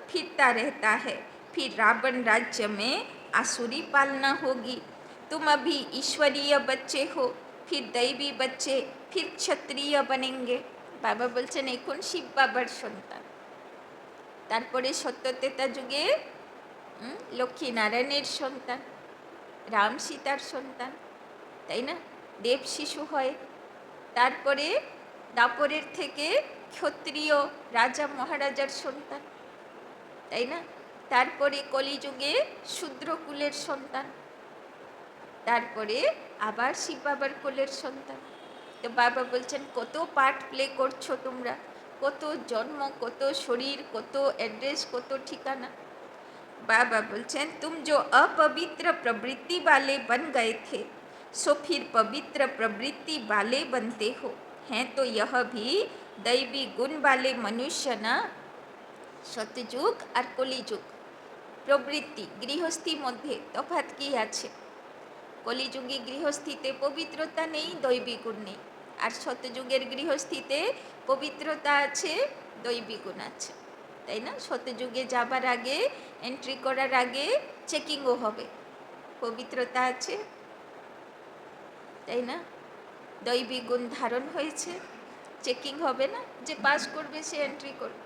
फिरता रहता है, फिर रावण राज्य में आसुरी पालना होगी। तुम अभी ईश्वरीय बच्चे हो, फिर दैवी बच्चे, फिर क्षत्रिय बनेंगे। बाबा बोलছেন এখন শিব বাবার সন্তান, তারপরে সত্যতেতা যুগে লক্ষ্মীনারায়ণের সন্তান, রাম সীতার সন্তান, তাই না? দেব শিশু হয়, তারপরে দাপরের থেকে ক্ষত্রিয় রাজা মহারাজার সন্তান, তাই না? তারপরে কলিযুগে শূদ্রকুলের সন্তান, তারপরে আবার শিব বাবার কোলের সন্তান। তো বাবা বলছেন কত পার্ট প্লে করছো তোমরা, কত জন্ম, কত শরীর, কত অ্যাড্রেস, কত ঠিকানা। बाबा बोलছেন तुम जो अपवित्र प्रवृत्ति वाले बन गए थे, सो फिर पवित्र प्रवृत्ति वाले बनते हो। हैं तो यह भी दैवी गुण वाले मनुष्य ना। সত্যযুগ আর কলিযুগ প্রবৃত্তি গৃহস্থী মধ্যে তফাৎ কি আছে? কলিযুগী গৃহস্থিতে পবিত্রতা নেই, দৈবী গুণ নেই, আর সত্যযুগের গৃহস্থিতে পবিত্রতা আছে, দৈবী গুণ আছে, তাই না? সত্যযুগে যাবার আগে, এন্ট্রি করার আগে চেকিংও হবে, পবিত্রতা আছে, তাই না? দৈবী গুণ ধারণ হয়েছে, চেকিং হবে না। যে পাস করবে সে এন্ট্রি করবে,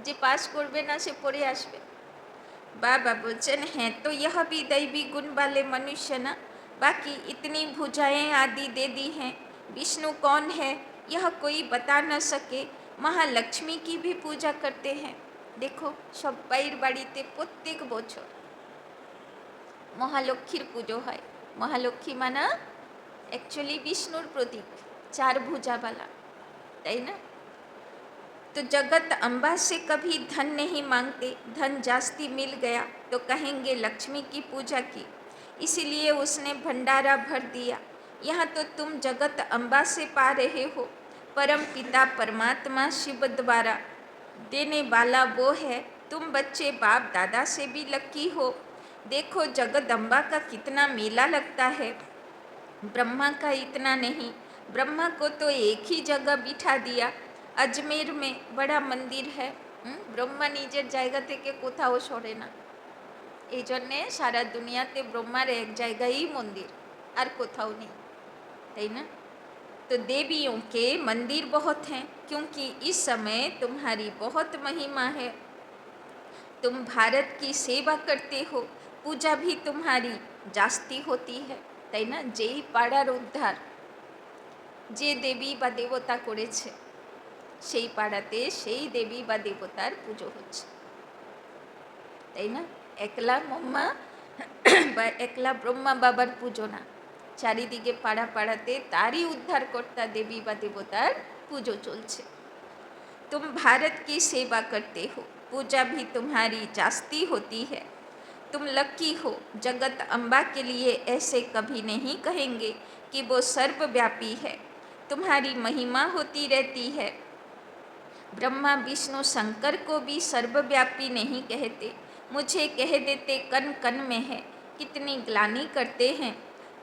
যে পাস করবে না সে পড়ে আসবে। बाबा बोलचन हैं तो यह भी दैवी गुण वाले मनुष्य ना। बाकी इतनी भुजाएं आदि दे दी हैं, विष्णु कौन है यह कोई बता न सके। महालक्ष्मी की भी पूजा करते हैं। देखो सबाइर बाड़ीते प्रत्येक बछर महालक्ष्मीर पुजो है। महालक्ष्मी माना एक्चुअली विष्णुर प्रतीक, चार भुजावाला, তাই না? तो जगत अम्बा से कभी धन नहीं मांगते, धन जास्ती मिल गया तो कहेंगे लक्ष्मी की पूजा की, इसीलिए उसने भंडारा भर दिया। यहाँ तो तुम जगत अम्बा से पा रहे हो, परम पिता परमात्मा शिव द्वारा देने वाला वो है। तुम बच्चे बाप दादा से भी लकी हो। देखो जगदम्बा का कितना मेला लगता है, ब्रह्मा का इतना नहीं। ब्रह्मा को तो एक ही जगह बिठा दिया, अजमेर में बड़ा मंदिर है। ब्रह्मा निजेर जायगा থেকে কোথাও সরে না, এই জন্যে সারা দুনিয়াতে ব্রহ্মার এক জায়গায় मंदिर আর কোথাও নেই, তাই না? तो देवियों के मंदिर बहुत हैं, क्योंकि इस समय तुम्हारी बहुत महिमा है। तुम भारत की सेवा करते हो, पूजा भी तुम्हारी जास्ती होती है, তাই না? যেই পাড়ার উদ্ধার যে দেবী বা দেবতা করেছে সেই পাড়াতে সেই দেবী বা দেবতার পুজো হচ্ছে, তাই না? একলা ব্রহ্মা বা একলা ব্রহ্মা বাবার পুজো না, চারিদিকে পাড়া পাড়াতে তারই উদ্ধারকর্তা দেবী বা দেবতার পুজো চলছে। तुम भारत की सेवा करते हो, पूजा भी तुम्हारी जास्ती होती है। तुम लकी हो, जगत अम्बा के लिए ऐसे कभी नहीं कहेंगे कि वो सर्वव्यापी है। तुम्हारी महिमा होती रहती है। ब्रह्मा विष्णु शंकर को भी सर्वव्यापी नहीं कहते, मुझे कह देते कण कण में है। कितनी ग्लानि करते हैं,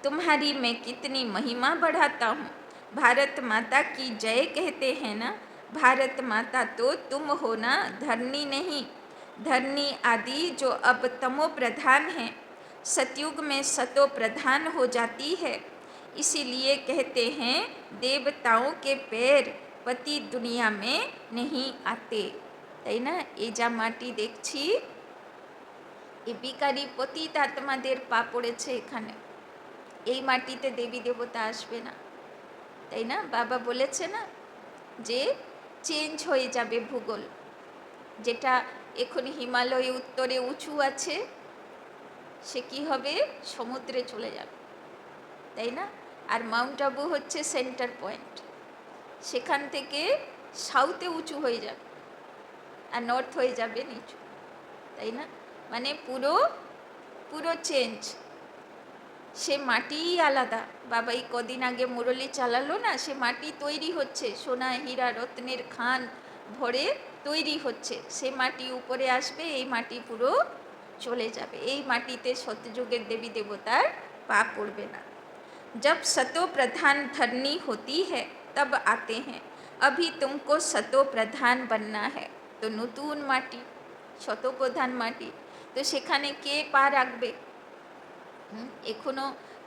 तुम्हारी मैं कितनी महिमा बढ़ाता हूँ। भारत माता की जय कहते हैं ना, भारत माता तो तुम हो ना, धरनी नहीं। धरनी आदि जो अब तमो प्रधान है, सतयुग में सतो प्रधान हो जाती है। इसीलिए कहते हैं देवताओं के पैर पति दुनिया में नहीं आते, তাই না? এই যা মাটি দেখছি এই বিকারী পতিত আত্মাদের পা পড়েছে এখানে, এই মাটিতে দেবী দেবতা আসবে না, তাই না? বাবা বলেছে না যে চেঞ্জ হয়ে যাবে ভূগোল, যেটা এখন হিমালয়ে উত্তরে উঁচু আছে সে কি হবে, সমুদ্রে চলে যাবে, তাই না? আর মাউন্ট আবু হচ্ছে সেন্টার পয়েন্ট, সেখান থেকে সাউথে উঁচু হয়ে যাবে আর নর্থ হয়ে যাবে নিচু, তাই না? মানে পুরো পুরো চেঞ্জ। সে মাটিই আলাদা। বাবা এই কদিন আগে মুরলি চালালো না, সে মাটি তৈরি হচ্ছে, সোনা হীরা রত্নের খান ভরে তৈরি হচ্ছে, সে মাটি উপরে আসবে, এই মাটি পুরো চলে যাবে, এই মাটিতে সত্যযুগের দেবী দেবতার পা পড়বে না। जब सतो प्रधान धरनी होती है तब आते हैं, अभी तुमको सतो प्रधान बनना है। तो नतून माटी शतो प्रधान माटी, तो সেখানে কে পা রাখবে? এখনো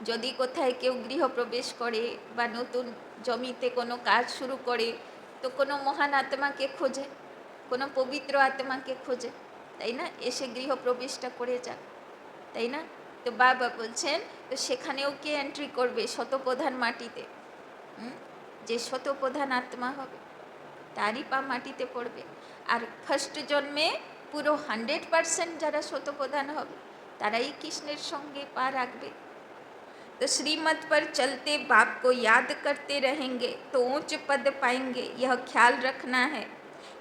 যদি কোথায় কেউ গৃহপ্রবেশ করে বা নতুন জমিতে কোনো কাজ শুরু করে তো কোনো মহান আত্মাকে খোঁজে, কোনো পবিত্র আত্মাকে খোঁজে, তাই না? এসে গৃহপ্রবেশটা করে যাক, তাই না? তো বাবা বলছেন তো সেখানেও কে এন্ট্রি করবে? শতপ্রধান মাটিতে, যে শতপ্রধান আত্মা হবে তারই পা মাটিতে পড়বে। আর ফার্স্ট জন্মে পুরো 100% যারা শতপ্রধান হবে তারাই কৃষ্ণের সঙ্গে পা রাখবে। तो श्रीमत पर चलते बाप को याद करते रहेंगे तो ऊंच पद पाएंगे, यह ख्याल रखना है।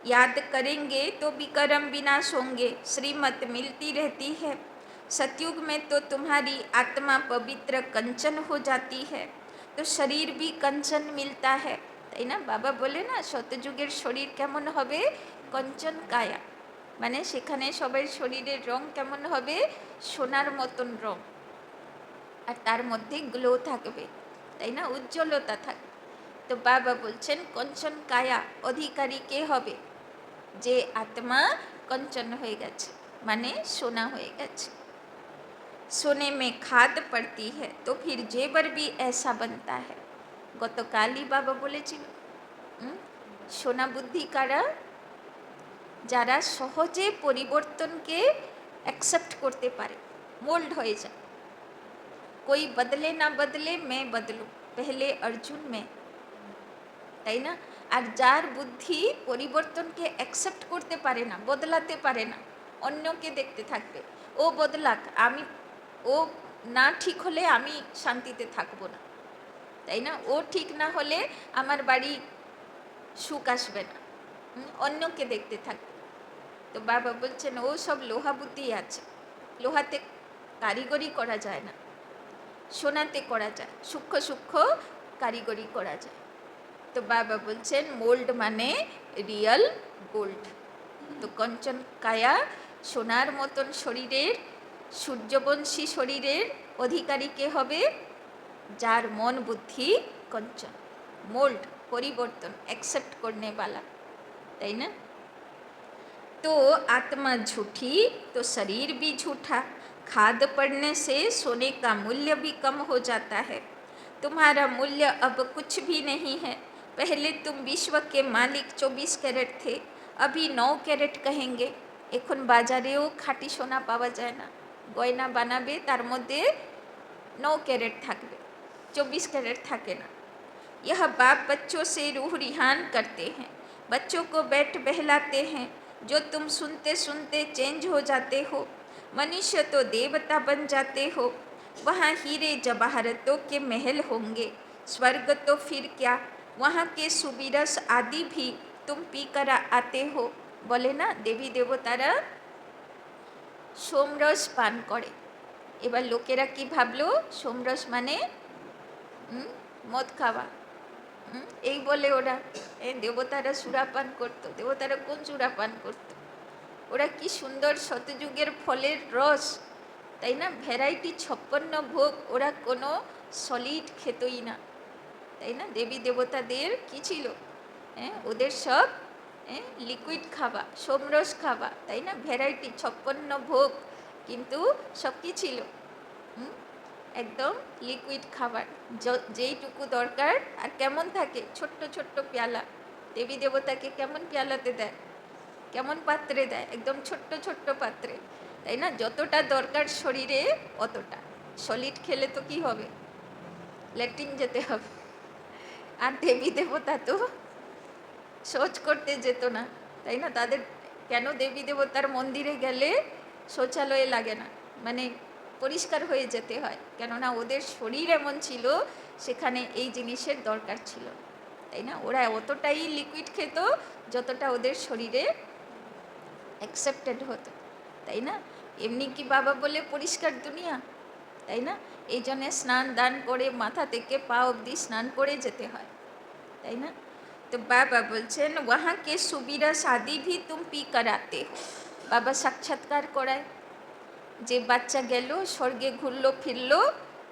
याद करेंगे तो विकर्म विनाश होंगे, श्रीमत मिलती रहती है। सतयुग में तो तुम्हारी आत्मा पवित्र कंचन हो जाती है, तो शरीर भी कंचन मिलता है, তাই না? বাবা বলে না সত্যযুগের শরীর কেমন হবে, কঞ্চন কায়া, মানে সেখানে সবাই শরীরের রং কেমন হবে, সোনার মতন রং, আর তার মধ্যে গ্লো থাকবে, তাই না? উজ্জ্বলতা থাকবে। তো বাবা বলছেন কঞ্চন কায়া অধিকারী কে হবে? যে আত্মা কঞ্চন হয়ে গেছে, মানে সোনা হয়ে গেছে। सोने में खाद पड़ती है तो फिर जेवर भी ऐसा बनता है। গতকালই বাবা বলেছিল সোনা বুদ্ধি কারা? যারা সহজে পরিবর্তনকে অ্যাকসেপ্ট করতে পারে, মোল্ড হয়ে যায়। कोई बदले ना बदले मैं बदलूं, पहले अर्जुन में, তাই না? আর যার বুদ্ধি পরিবর্তনকে অ্যাকসেপ্ট করতে পারে না, বদলাতে পারে না, অন্যকে দেখতে থাকবে ও বদলাক, আমি ও না ঠিক হলে আমি শান্তিতে থাকবো না, তাই না? ও ঠিক না হলে আমার বাড়ি সুখ আসবে না, অন্যকে দেখতে থাকবে। তো বাবা বলছেন ও সব লোহা বুদ্ধি আছে, লোহাতে কারিগরি করা যায় না, সোনাতে করা যায়, সূক্ষ্ম সূক্ষ্ম কারিগরি করা যায়। তো বাবা বলছেন মোল্ড মানে রিয়েল গোল্ড। তো কঞ্চন কায়া সোনার মতন শরীরের, সূর্যবংশী শরীরের অধিকারী কে হবে? যার মন বুদ্ধি कंचन, मोल्ड परिवर्तन एक्सेप्ट करने वाला, है ना। तो आत्मा झूठी तो शरीर भी झूठा, खाद पड़ने से सोने का मूल्य भी कम हो जाता है। तुम्हारा मूल्य अब कुछ भी नहीं है। पहले तुम विश्व के मालिक 24 कैरेट थे, अभी 9 कैरेट कहेंगे। এখন বাজারেও খাঁটি সোনা পাওয়া যায় না, গয়না বানাবে তার মধ্যে 9 ক্যারেট থাকবে, 24 कैरेट থাকে না। यह बाप बच्चों से रूह रिहान करते हैं, बच्चों को बैठ बहलाते हैं, जो तुम सुनते सुनते चेंज हो जाते हो। मनुष्य तो देवता बन जाते हो, वहाँ हीरे जवाहरतों के महल होंगे। स्वर्ग तो फिर क्या, वहाँ के सुबिरस आदि भी तुम पी कर आते हो। बोले ना देवी देवतारा सोमरस पान करे। এবার লোকেরা কি ভাবলো, সোমরস মানে মদ খাওয়া, এই বলে ওরা। দেবতারা সুরাপান করতো, দেবতারা কোন সুরাপান করতো? ওরা কি সুন্দর শতযুগের ফলের রস, তাই না, ভ্যারাইটি 56 ভোগ, ওরা কোনো সলিড খেতই না, তাই না। দেবী দেবতাদের কি ছিল? ওদের সব লিকুইড খাওয়া, সোমরস খাওয়া, তাই না, ভ্যারাইটি 56 ভোগ, কিন্তু সব কি ছিল? একদম লিকুইড খাবার, যেইটুকু দরকার। আর কেমন থাকে? ছোট্ট ছোট্ট পেয়ালা। দেবী দেবতাকে কেমন পেয়ালাতে দেয়, কেমন পাত্রে দেয়? একদম ছোট্ট ছোট্ট পাত্রে, তাই না। যতটা দরকার শরীরে অতটা। সলিড খেলে তো কি হবে? ল্যাট্রিন যেতে হবে। আর দেবী দেবতা তো শৌচ করতে যেত না, তাই না। তাদের কেন দেবী দেবতার মন্দিরে গেলে শৌচালয়ে লাগে না, মানে পরিষ্কার হয়ে যেতে হয়, কেননা ওদের শরীর এমন ছিল সেখানে এই জিনিসের দরকার ছিল, তাই না। ওরা অতটাই লিকুইড খেত যতটা ওদের শরীরে অ্যাকসেপ্টেড হতো, তাই না। এমনি কি বাবা বলে পরিষ্কার দুনিয়া, তাই না। এই জন্যে স্নান দান করে মাথা থেকে পা অবধি স্নান করে যেতে হয়, তাই না। তো বাবা বলছেন ওয়াহা কে সুবিরা শাদি ভি তুম পি করাতে হো। বাবা সাক্ষাৎকার করায়, যে বাচ্চা গেল স্বর্গে ঘুরলো ফিরলো,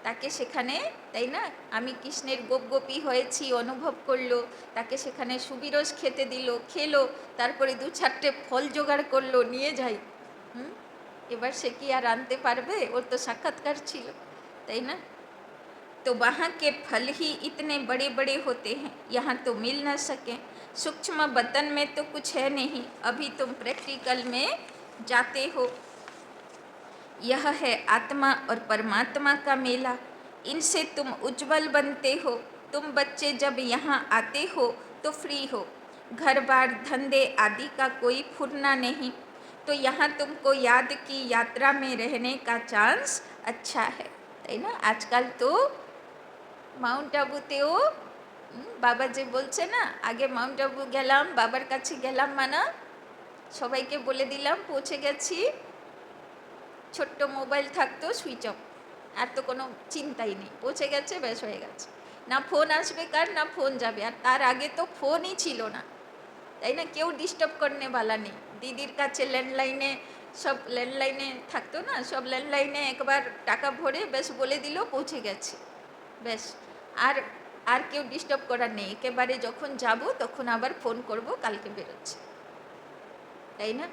তাকে সেখানে, তাই না, আমি কৃষ্ণের গোপ গোপী হয়েছি অনুভব করলো, তাকে সেখানে সুবিরস খেতে দিল, খেলো, তারপরে 2-4টে ফল জোগাড় করলো, নিয়ে যাই। এবার সে কি আর আনতে পারবে? ওর তো সাক্ষাৎকার ছিল, তাই না। तो वहाँ के फल ही इतने बड़े बड़े होते हैं, यहाँ तो मिल न सके। सूक्ष्म बतन में तो कुछ है नहीं, अभी तुम प्रैक्टिकल में जाते हो। यह है आत्मा और परमात्मा का मेला, इनसे तुम उज्जवल बनते हो। तुम बच्चे जब यहाँ आते हो तो फ्री हो, घर बार धंधे आदि का कोई फुरना नहीं, तो यहाँ तुमको याद की यात्रा में रहने का चांस अच्छा है, তাই না। আজকাল তো মাউন্ট আবুতেও বাবা যে বলছে না, আগে মাউন্ট আবু গেলাম, বাবার কাছে গেলাম, মানা সবাইকে বলে দিলাম পৌঁছে গেছি, ছোট্ট মোবাইল থাকতো সুইচ অফ, আর তো কোনো চিন্তাই নেই, পৌঁছে গেছে, ব্যাস হয়ে গেছে। না ফোন আসবে কার, না ফোন যাবে। আর তার আগে তো ফোনই ছিল না, তাই না, কেউ ডিস্টার্ব করনে বালা নেই। দিদির কাছে ল্যান্ডলাইনে, সব ল্যান্ডলাইনে থাকতো না, সব ল্যান্ডলাইনে একবার টাকা ভরে ব্যাস বলে দিল পৌঁছে গেছে, ব্যাস। আর আর কেউ ডিস্টার্ব করার নেই, একেবারে যখন যাব তখন আবার ফোন করব, কালকে বেরোচ্ছে, তাই না।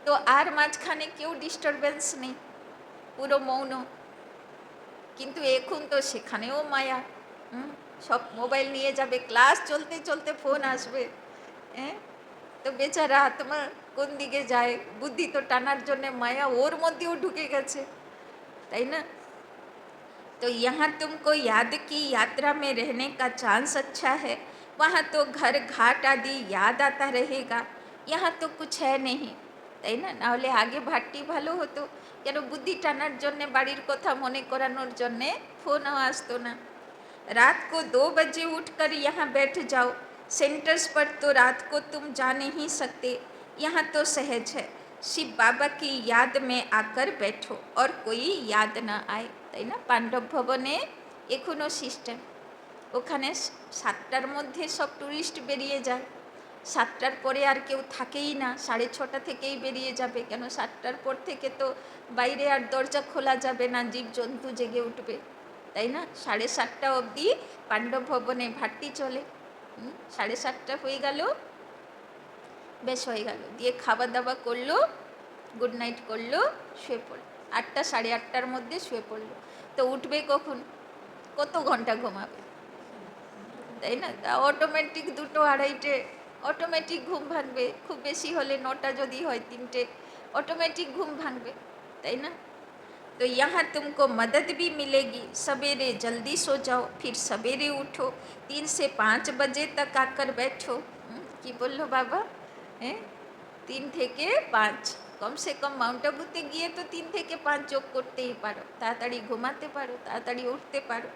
তো আর মাঝখানে কেউ ডিস্টারবেন্স নেই, পুরো মৌন। কিন্তু এখন তো সেখানেও মায়া, সব মোবাইল নিয়ে যাবে, ক্লাস চলতে চলতে ফোন আসবে, তো বেচারা আত্মা কোন দিকে যায়? বুদ্ধি তো টানার জন্য মায়া ওর মধ্যেও ঢুকে গেছে, তাই না। तो यहाँ तुमको याद की यात्रा में रहने का चांस अच्छा है, वहाँ तो घर घाट आदि याद आता रहेगा, यहाँ तो कुछ है नहीं, তাই না। নাহলে আগে ভাটটি ভালো হতো, কেন বুদ্ধি টানার জন্যে, বাড়ির কথা মনে করানোর জন্যে ফোনও আসতো না। रात को 2 बजे उठकर यहाँ बैठ जाओ, सेंटर्स पर तो रात को तुम जा नहीं सकते, यहाँ तो सहज है, शिव बाबा की याद में आकर बैठो और कोई याद ना आए, তাই না? পাণ্ডব ভবনে এখনো সিস্টেম, ওখানে 7টার মধ্যে সব ট্যুরিস্ট বেরিয়ে যায়, 7টার পরে আর কেউ থাকেই না, 6:30 থেকেই বেরিয়ে যাবে, কেন 7টার পর থেকে তো বাইরে আর দরজা খোলা যাবে না, জীবজন্তু জেগে উঠবে, তাই না? 7:30 অবধি পাণ্ডব ভবনে ভাট্টি চলে। 7:30 হয়ে গেল, বেশ হয়ে গেল, দিয়ে খাওয়া দাওয়া করলো, গুড নাইট করলো, শুয়ে পড়লো, 8টা 8:30টার মধ্যে শুয়ে পড়লো, তো উঠবে কখন? কত ঘন্টা ঘুমাবে, তাই না? তা অটোমেটিক 2টো 2:30টে অটোমেটিক ঘুম ভাঙবে, খুব বেশি হলে 9টা যদি হয় 3টে ऑटोमेटिक घूम भांगवे, तय ना? तो यहाँ तुमको मदद भी मिलेगी, सवेरे जल्दी सो जाओ, फिर सवेरे उठो, 3 से 5 बजे तक आकर बैठो। कि बोलो बाबा, हैं? 3 থেকে 5, कम से कम माउंट आबूते गए तो 3 থেকে 5 যোগ করতেই পারো, তাড়াতাড়ি ঘুমাতে পারো, তাড়াতাড়ি उठते पारो।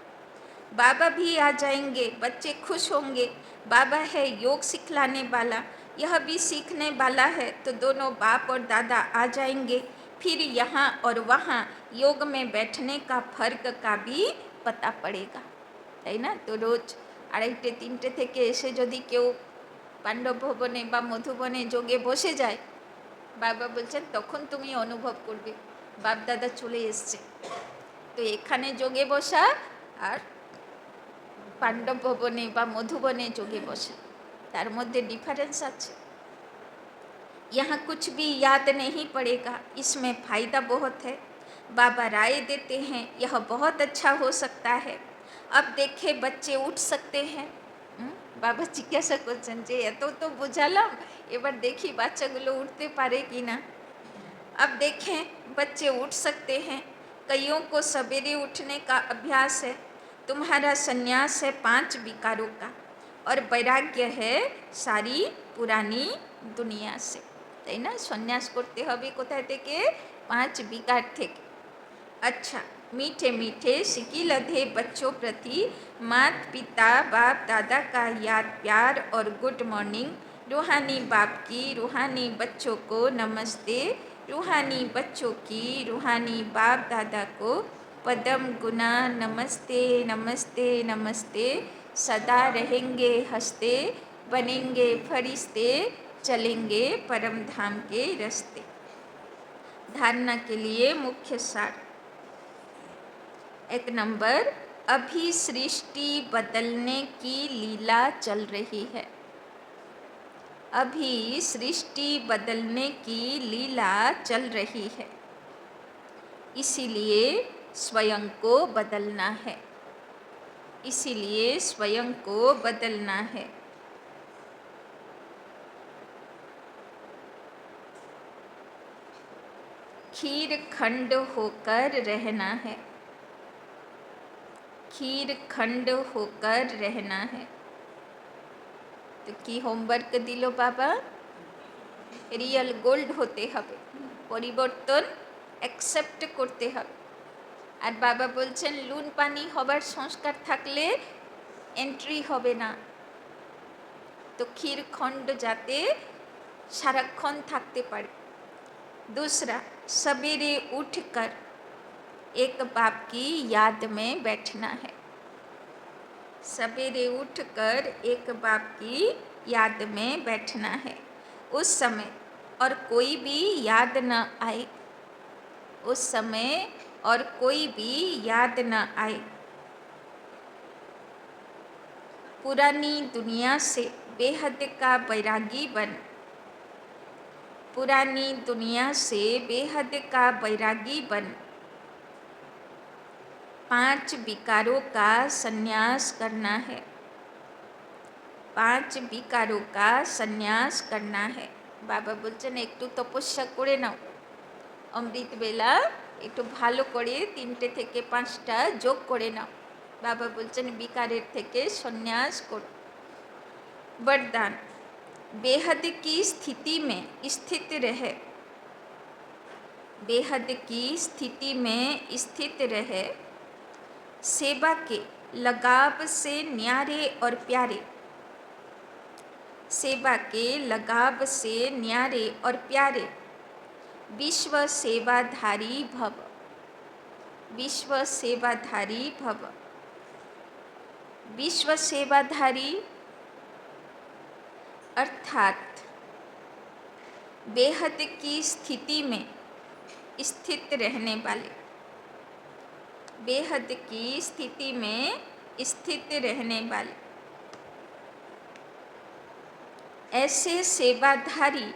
बाबा भी आ जाएंगे, बच्चे खुश होंगे, बाबा है योग सिखलाने वाला, यह भी सीखने वाला है, तो दोनों बाप और दादा आ जाएंगे, फिर यहाँ और वहाँ योग में बैठने का फर्क का भी पता पड़ेगा, है ना? तो रोज 2:30 3টে থেকে এসে যদি কেউ পাণ্ডব ভবনে বা মধুবনে যোগে বসে যায়, বাবা বলছেন তখন তুমি অনুভব করবে বাপ দাদা চলে এসছে। তো এখানে যোগে বসা আর পাণ্ডব ভবনে বা মধুবনে যোগে বসা, তার মধ্যে ডিফারেন্স আছে। यहाँ कुछ भी याद नहीं पड़ेगा, इसमें फ़ायदा बहुत है, बाबा राय देते हैं यह बहुत अच्छा हो सकता है। अब देखे बच्चे उठ सकते हैं। বাবা জিজ্ঞাসা করছেন যে এত তো বোঝালাম, এবার দেখি বাচ্চাগুলো উঠতে পারে কি না। अब देखें बच्चे उठ सकते हैं, कईयों को सवेरे उठने का अभ्यास है, तुम्हारा संन्यास है 5 विकारों का और वैराग्य है सारी पुरानी दुनिया से, তাই না? সন্ন্যাস করতে হবে কোথায় থেকে? 5 विकार থেকে। अच्छा, मीठे मीठे सिकी लधे बच्चों प्रति मात पिता बाप दादा का याद प्यार और गुड मॉर्निंग, रूहानी बाप की रूहानी बच्चों को नमस्ते, रूहानी बच्चों की रूहानी बाप दादा को पदम गुना नमस्ते नमस्ते नमस्ते, सदा रहेंगे हंसते, बनेंगे फरिश्ते, चलेंगे परम धाम के रास्ते। धारणा के लिए मुख्य सार। 1 नंबर, अभी सृष्टि बदलने की लीला चल रही है, अभी सृष्टि बदलने की लीला चल रही है, इसीलिए स्वयं को बदलना है, इसीलिए स्वयं को बदलना है। खीर खंड होकर रहना है, खीर खंड होकर रहना है। तो की होमवर्क दिलो बाबा? रियल गोल्ड होते हबे, परिवर्तन एक्सेप्ट करते हबे। আর বাবা বলছেন লুন পানি হবার সংস্কার থাকলে এন্ট্রি হবে না, তো ক্ষীর খণ্ড যাতে সারাক্ষণ থাকতে পারে। दूसरा, सवेरे उठकर एक बाप की याद में बैठना है, सवेरे उठकर एक बाप की याद में बैठना है, उस समय और कोई भी याद न आए, उस समय और कोई भी याद न आए। पुरानी दुनिया से बेहद का बैरागी बन, पुरानी दुनिया से बेहद का बैरागी बन, 5 विकारों का संन्यास करना है, 5 विकारों का संन्यास करना है। बाबा बोलছেন একটু তপস্যা করে নাও, অমৃত বেলা একটু ভালো করে 3টে থেকে 5টা যোগ করে নাও। বাবা বলছেন বিকারের থেকে সন্ন্যাস করো। वरदान, बेहद की स्थिति में स्थित रहे, बेहद की स्थिति में स्थित रहे, सेवा के लगाव से न्यारे और प्यारे, सेवा के लगाव से न्यारे और प्यारे, विश्व सेवाधारी भव, विश्व सेवाधारी भव। विश्व सेवाधारी अर्थात बेहद की स्थिति में स्थित रहने वाले, बेहद की स्थिति में स्थित रहने वाले। ऐसे सेवाधारी,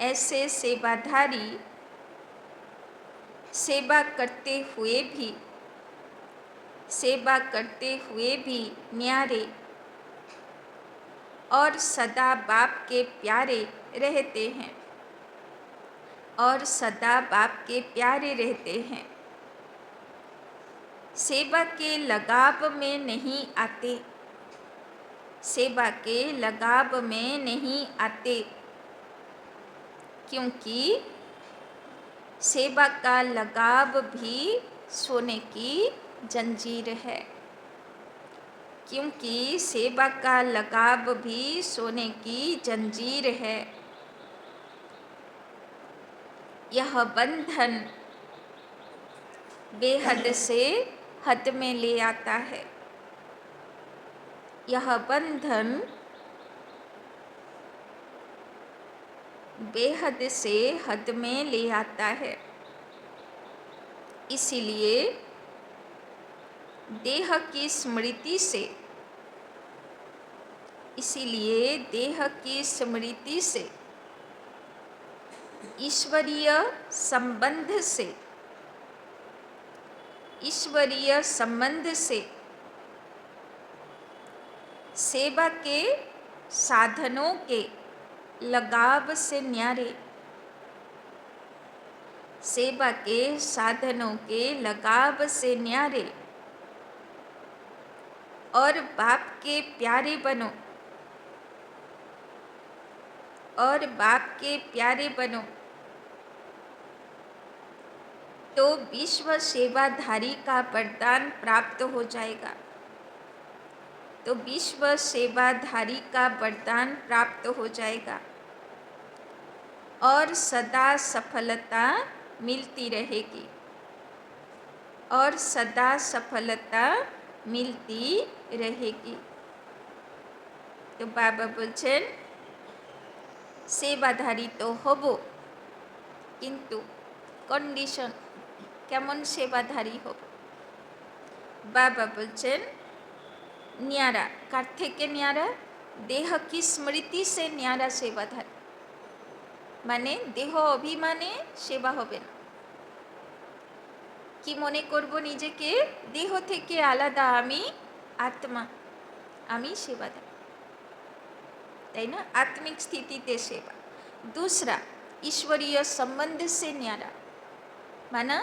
ऐसे सेवाधारी सेवा करते हुए भी, सेवा करते हुए भी न्यारे और सदा बाप के प्यारे रहते हैं, और सदा बाप के प्यारे रहते हैं। सेवा के लगाव में नहीं आते, सेवा के लगाव में नहीं आते, क्योंकि सेवा का लगाव भी सोने की जंजीर है, क्योंकि सेवा का लगाव भी सोने की जंजीर है। यह बंधन बेहद से हद में ले आता है, यह बंधन बेहद से हद में ले आता है। इसीलिए देह की स्मृति से, इसीलिए देह की स्मृति से, ईश्वरीय संबंध से, ईश्वरीय संबंध से, सेवा के साधनों के लगाव से न्यारे, सेवा के साधनों के लगाव से न्यारे और बाप के प्यारे बनो, और बाप के प्यारे बनो, तो विश्व सेवाधारी का वरदान प्राप्त हो जाएगा, तो विश्व सेवाधारी का वरदान प्राप्त हो जाएगा और सदा सफलता मिलती रहेगी, और सदा सफलता मिलती रहेगी। तो बाबा बोलছেন सेवाधारी तो हबो, किंतु कंडीशन केमन सेवाधारी हब। बाबा बोलছেন न्यारा, कार थेके न्यारा? देह की स्मृति से न्यारा सेवाधारी, माने देह अभिमाने सेवा होबे ना। कि मने करब निजेके देह थेके आलादा, आमी आत्मा, आमी सेवाधारी, ताई ना, आत्मिक स्थितिते सेवा। दूसरा ईश्वरीय संबंध से न्यारा, माना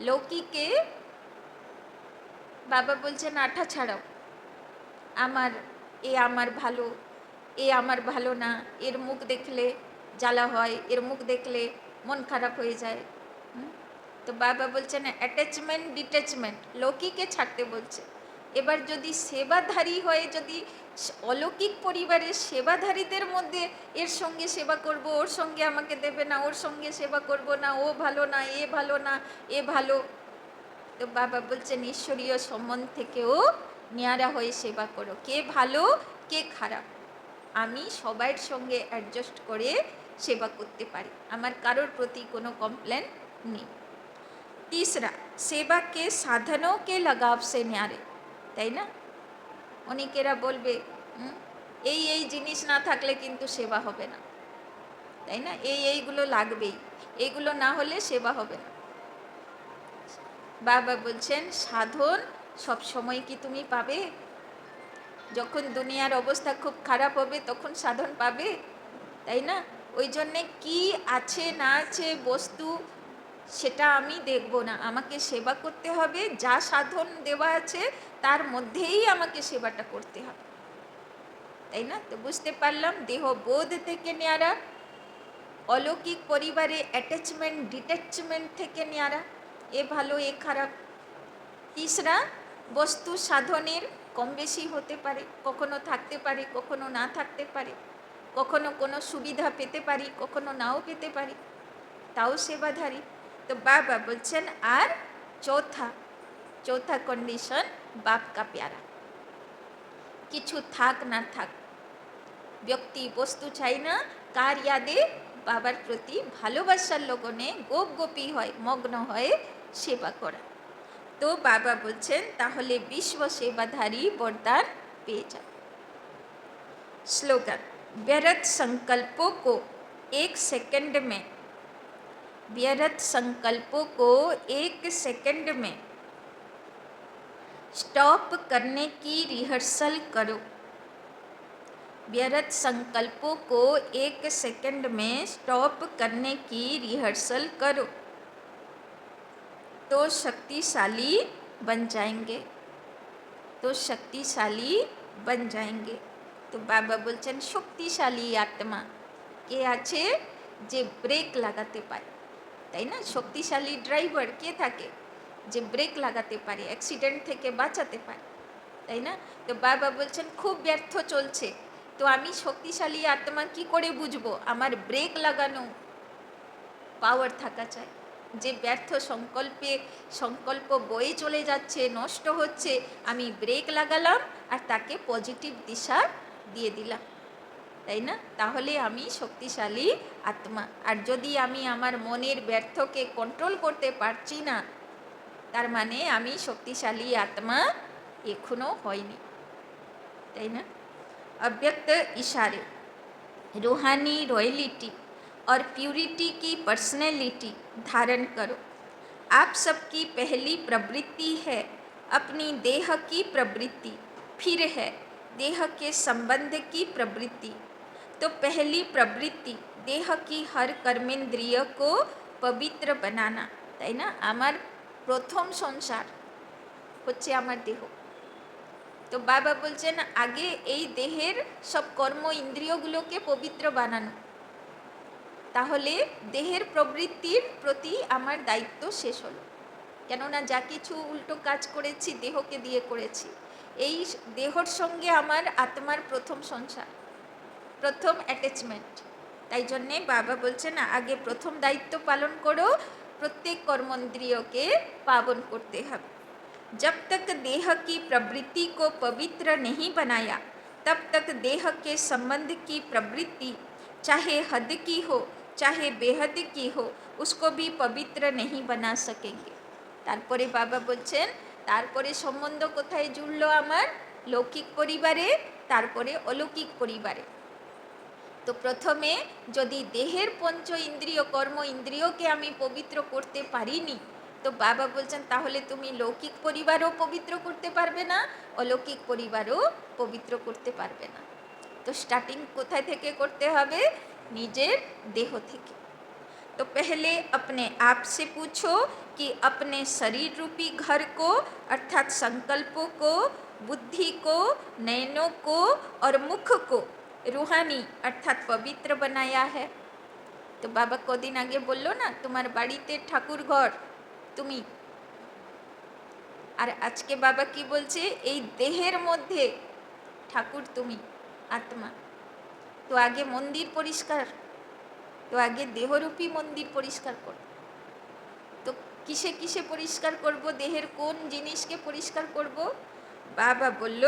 लौकिके बाबा बोलছেন आठा छाड़ाओ, आमार ए आमार भालो, ए आमार भालो ना, एर मुख देखले জ্বালা হয়, এর মুখ দেখলে মন খারাপ হয়ে যায়। তো বাবা বলছেন অ্যাটাচমেন্ট ডিট্যাচমেন্ট লৌকিকে ছাড়তে বলছে। এবার যদি সেবাধারী হয়ে, যদি অলৌকিক পরিবারের সেবাধারীদের মধ্যে এর সঙ্গে সেবা করব, ওর সঙ্গে আমাকে দেবে না, ওর সঙ্গে সেবা করব না, ও ভালো না, এ ভালো না, এ ভালো, তো বাবা বলছেন ঈশ্বরীয় সম্বন্ধ থেকেও ন্যাড়া হয়ে সেবা করো। কে ভালো কে খারাপ, আমি সবার সঙ্গে অ্যাডজাস্ট করে সেবা করতে পারি, আমার কারোর প্রতি কোনো কমপ্লেন নেই। तीसरा सेवा के साधनों के लगाव से न्यारे, তাই না? অনেকেরা বলবে এই এই জিনিস না থাকলে কিন্তু সেবা হবে না, তাই না? এই এইগুলো লাগবেই, এইগুলো না হলে সেবা হবে না। বাবা বলছেন সাধন সব সময় কি তুমি পাবে? যখন দুনিয়ার অবস্থা খুব খারাপ হবে তখন সাধন পাবে, তাই না? ওই জন্যে কি আছে না আছে বস্তু সেটা আমি দেখব না, আমাকে সেবা করতে হবে, যা সাধন দেওয়া আছে তার মধ্যেই আমাকে সেবাটা করতে হবে, তাই না? তো বুঝতে পারলাম দেহ বোধ থেকে ন্যাড়া, অলৌকিক পরিবারে অ্যাটাচমেন্ট ডিট্যাচমেন্ট থেকে ন্যাড়া, এ ভালো এ খারাপ। तीसरा বস্তু সাধনের কম বেশি হতে পারে, কখনো থাকতে পারে, কখনো না থাকতে পারে, কখনো কোনো সুবিধা পেতে পারি, কখনো নাও পেতে পারি, তাও সেবাধারী। তো বাবা বলছেন আর চৌথা চৌথা কন্ডিশন বাপ কা প্যারা। কিছু থাক না থাক, ব্যক্তি বস্তু চাই না, কার ইয়াদে বাবার প্রতি ভালোবাসার লগনে গোপ গোপী হয়, মগ্ন হয়ে সেবা করা। তো বাবা বলছেন তাহলে বিশ্ব সেবাধারী বরদান পেয়ে যাবে। स्लोगन, व्यर्थ संकल्पों को एक सेकंड में, व्यर्थ संकल्पों को एक सेकंड में स्टॉप करने की रिहर्सल करो। व्यर्थ संकल्पों को एक सेकंड में स्टॉप करने की रिहर्सल करो तो शक्तिशाली बन जाएंगे, तो शक्तिशाली बन जाएंगे। तो बाबा बोलছেন শক্তিশালী আত্মা কে আছে, যে ব্রেক লাগাতে পারে, তাই না? শক্তিশালী ড্রাইভার কে থাকে, যে ব্রেক লাগাতে পারে, অ্যাক্সিডেন্ট থেকে বাঁচাতে পারে, তাই না? তো বাবা বলছেন খুব ব্যর্থ চলছে, তো আমি শক্তিশালী আত্মা কি করে বুঝবো? আমার ব্রেক লাগানো পাওয়ার থাকা চাই। যে ব্যর্থ সংকল্প বয়ে চলে যাচ্ছে, নষ্ট হচ্ছে, আমি ব্রেক লাগালাম আর তাকে পজিটিভ দিশা দিয়ে দিলাম, তাই না? তাহলে আমি শক্তিশালী আত্মা। আর যদি আমি আমার মনের ব্যর্থকে কন্ট্রোল করতে পারছি না, তার মানে আমি শক্তিশালী আত্মা এখনো হয়নি, তাই না? अव्यक्त इशारे, रूहानी रॉयलिटी और प्यूरिटी की पर्सनैलिटी धारण करो। आप सबकी पहली प्रवृत्ति है अपनी देह की प्रवृत्ति, फिर है देह के संबंध की प्रवृत्ति। तो पहली प्रवृत्ति देह की हर कर्मेंद्रिय को पवित्र बनाना, তাই না? আমার প্রথম সংসার হচ্ছে আমার দেহ। তো বাবা বলছেন আগে এই দেহের সব কর্ম ইন্দ্রিয়গুলোকে পবিত্র বানানো, তাহলে দেহের প্রবৃত্তির প্রতি আমার দায়িত্ব শেষ হলো। কেননা যা কিছু উল্টো কাজ করেছি দেহকে দিয়ে করেছি, এই দেহর সঙ্গে আমার আত্মার প্রথম সংসার, প্রথম অ্যাটাচমেন্ট। তাই জন্যে বাবা বলছেন আগে প্রথম দায়িত্ব পালন করো, প্রত্যেক কর্মেন্দ্রিয়কে পাবন করতে হবে। जब तक देह की प्रवृत्ति को पवित्र नहीं बनाया, तब तक देह के संबंध की प्रवृत्ति चाहे हद की हो चाहे बेहद की हो, उसको भी पवित्र नहीं बना सकेंगे। তারপরে বাবা বলছেন তারপরে সম্বন্ধ কোথায় জুড়লো আমার? লৌকিক পরিবারে, তারপরে অলৌকিক পরিবারে। তো প্রথমে যদি দেহের পঞ্চ ইন্দ্রিয় কর্ম ইন্দ্রিয়কে আমি পবিত্র করতে পারিনি, তো বাবা বলছেন তাহলে তুমি লৌকিক পরিবারও পবিত্র করতে পারবে না, অলৌকিক পরিবারও পবিত্র করতে পারবে না। তো স্টার্টিং কোথায় থেকে করতে হবে? নিজের দেহ থেকে। तो पहले अपने आप से पूछो कि अपने शरीर रूपी घर को अर्थात संकल्पों को, बुद्धि को, नयनों को और मुख को रूहानी अर्थात पवित्र बनाया है। तो बाबा कदिन आगे बोलो ना तुम्हार बाड़ीते ठाकुर घर তুমি, আর আজকে বাবা কি বলছে? এই দেহের মধ্যে ঠাকুর তুমি, আত্মা। তো আগে মন্দির পরিষ্কার, তো আগে দেহরূপী মন্দির পরিষ্কার করো। তো কিসে কিসে পরিষ্কার করব? দেহের কোন জিনিসকে পরিষ্কার করব? বাবা বলল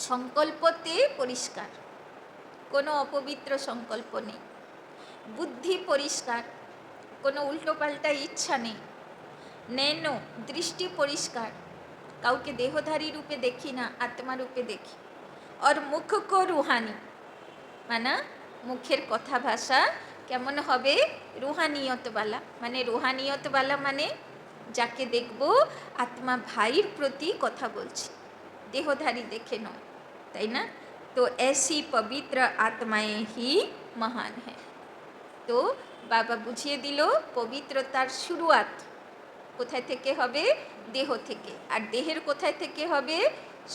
সংকল্পতে পরিষ্কার, কোনো অপবিত্র সংকল্প নেই। বুদ্ধি পরিষ্কার, কোনো উল্টোপাল্টা ইচ্ছা নেই। নয়নো দৃষ্টি পরিষ্কার, কাউকে দেহধারী রূপে দেখি না, আত্মা রূপে দেখি। আর মুখ কো রুহানি, মানে মুখের কথা ভাষা কেমন হবে? রুহানিয়তওয়ালা। মানে রুহানিয়তওয়ালা মানে যাকে দেখব আত্মা ভাইয়ের প্রতি কথা বলছি, দেহধারী দেখে নয়, তাই না? তো ऐसी पवित्र आत्माएं ही महान है। তো বাবা বুঝিয়ে দিল পবিত্রতার শুরুয়াত কোথায় থেকে হবে? দেহ থেকে। আর দেহের কোথায় থেকে হবে?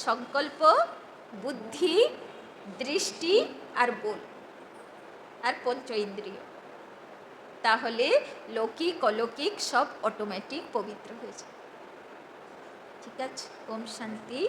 সংকল্প, বুদ্ধি, দৃষ্টি আর বল আর পঞ্চ ইন্দ্রিয়। তাহলে লৌকিক অলৌকিক সব অটোমেটিক পবিত্র হয়ে যায়। ঠিক আছে, ওম শান্তি।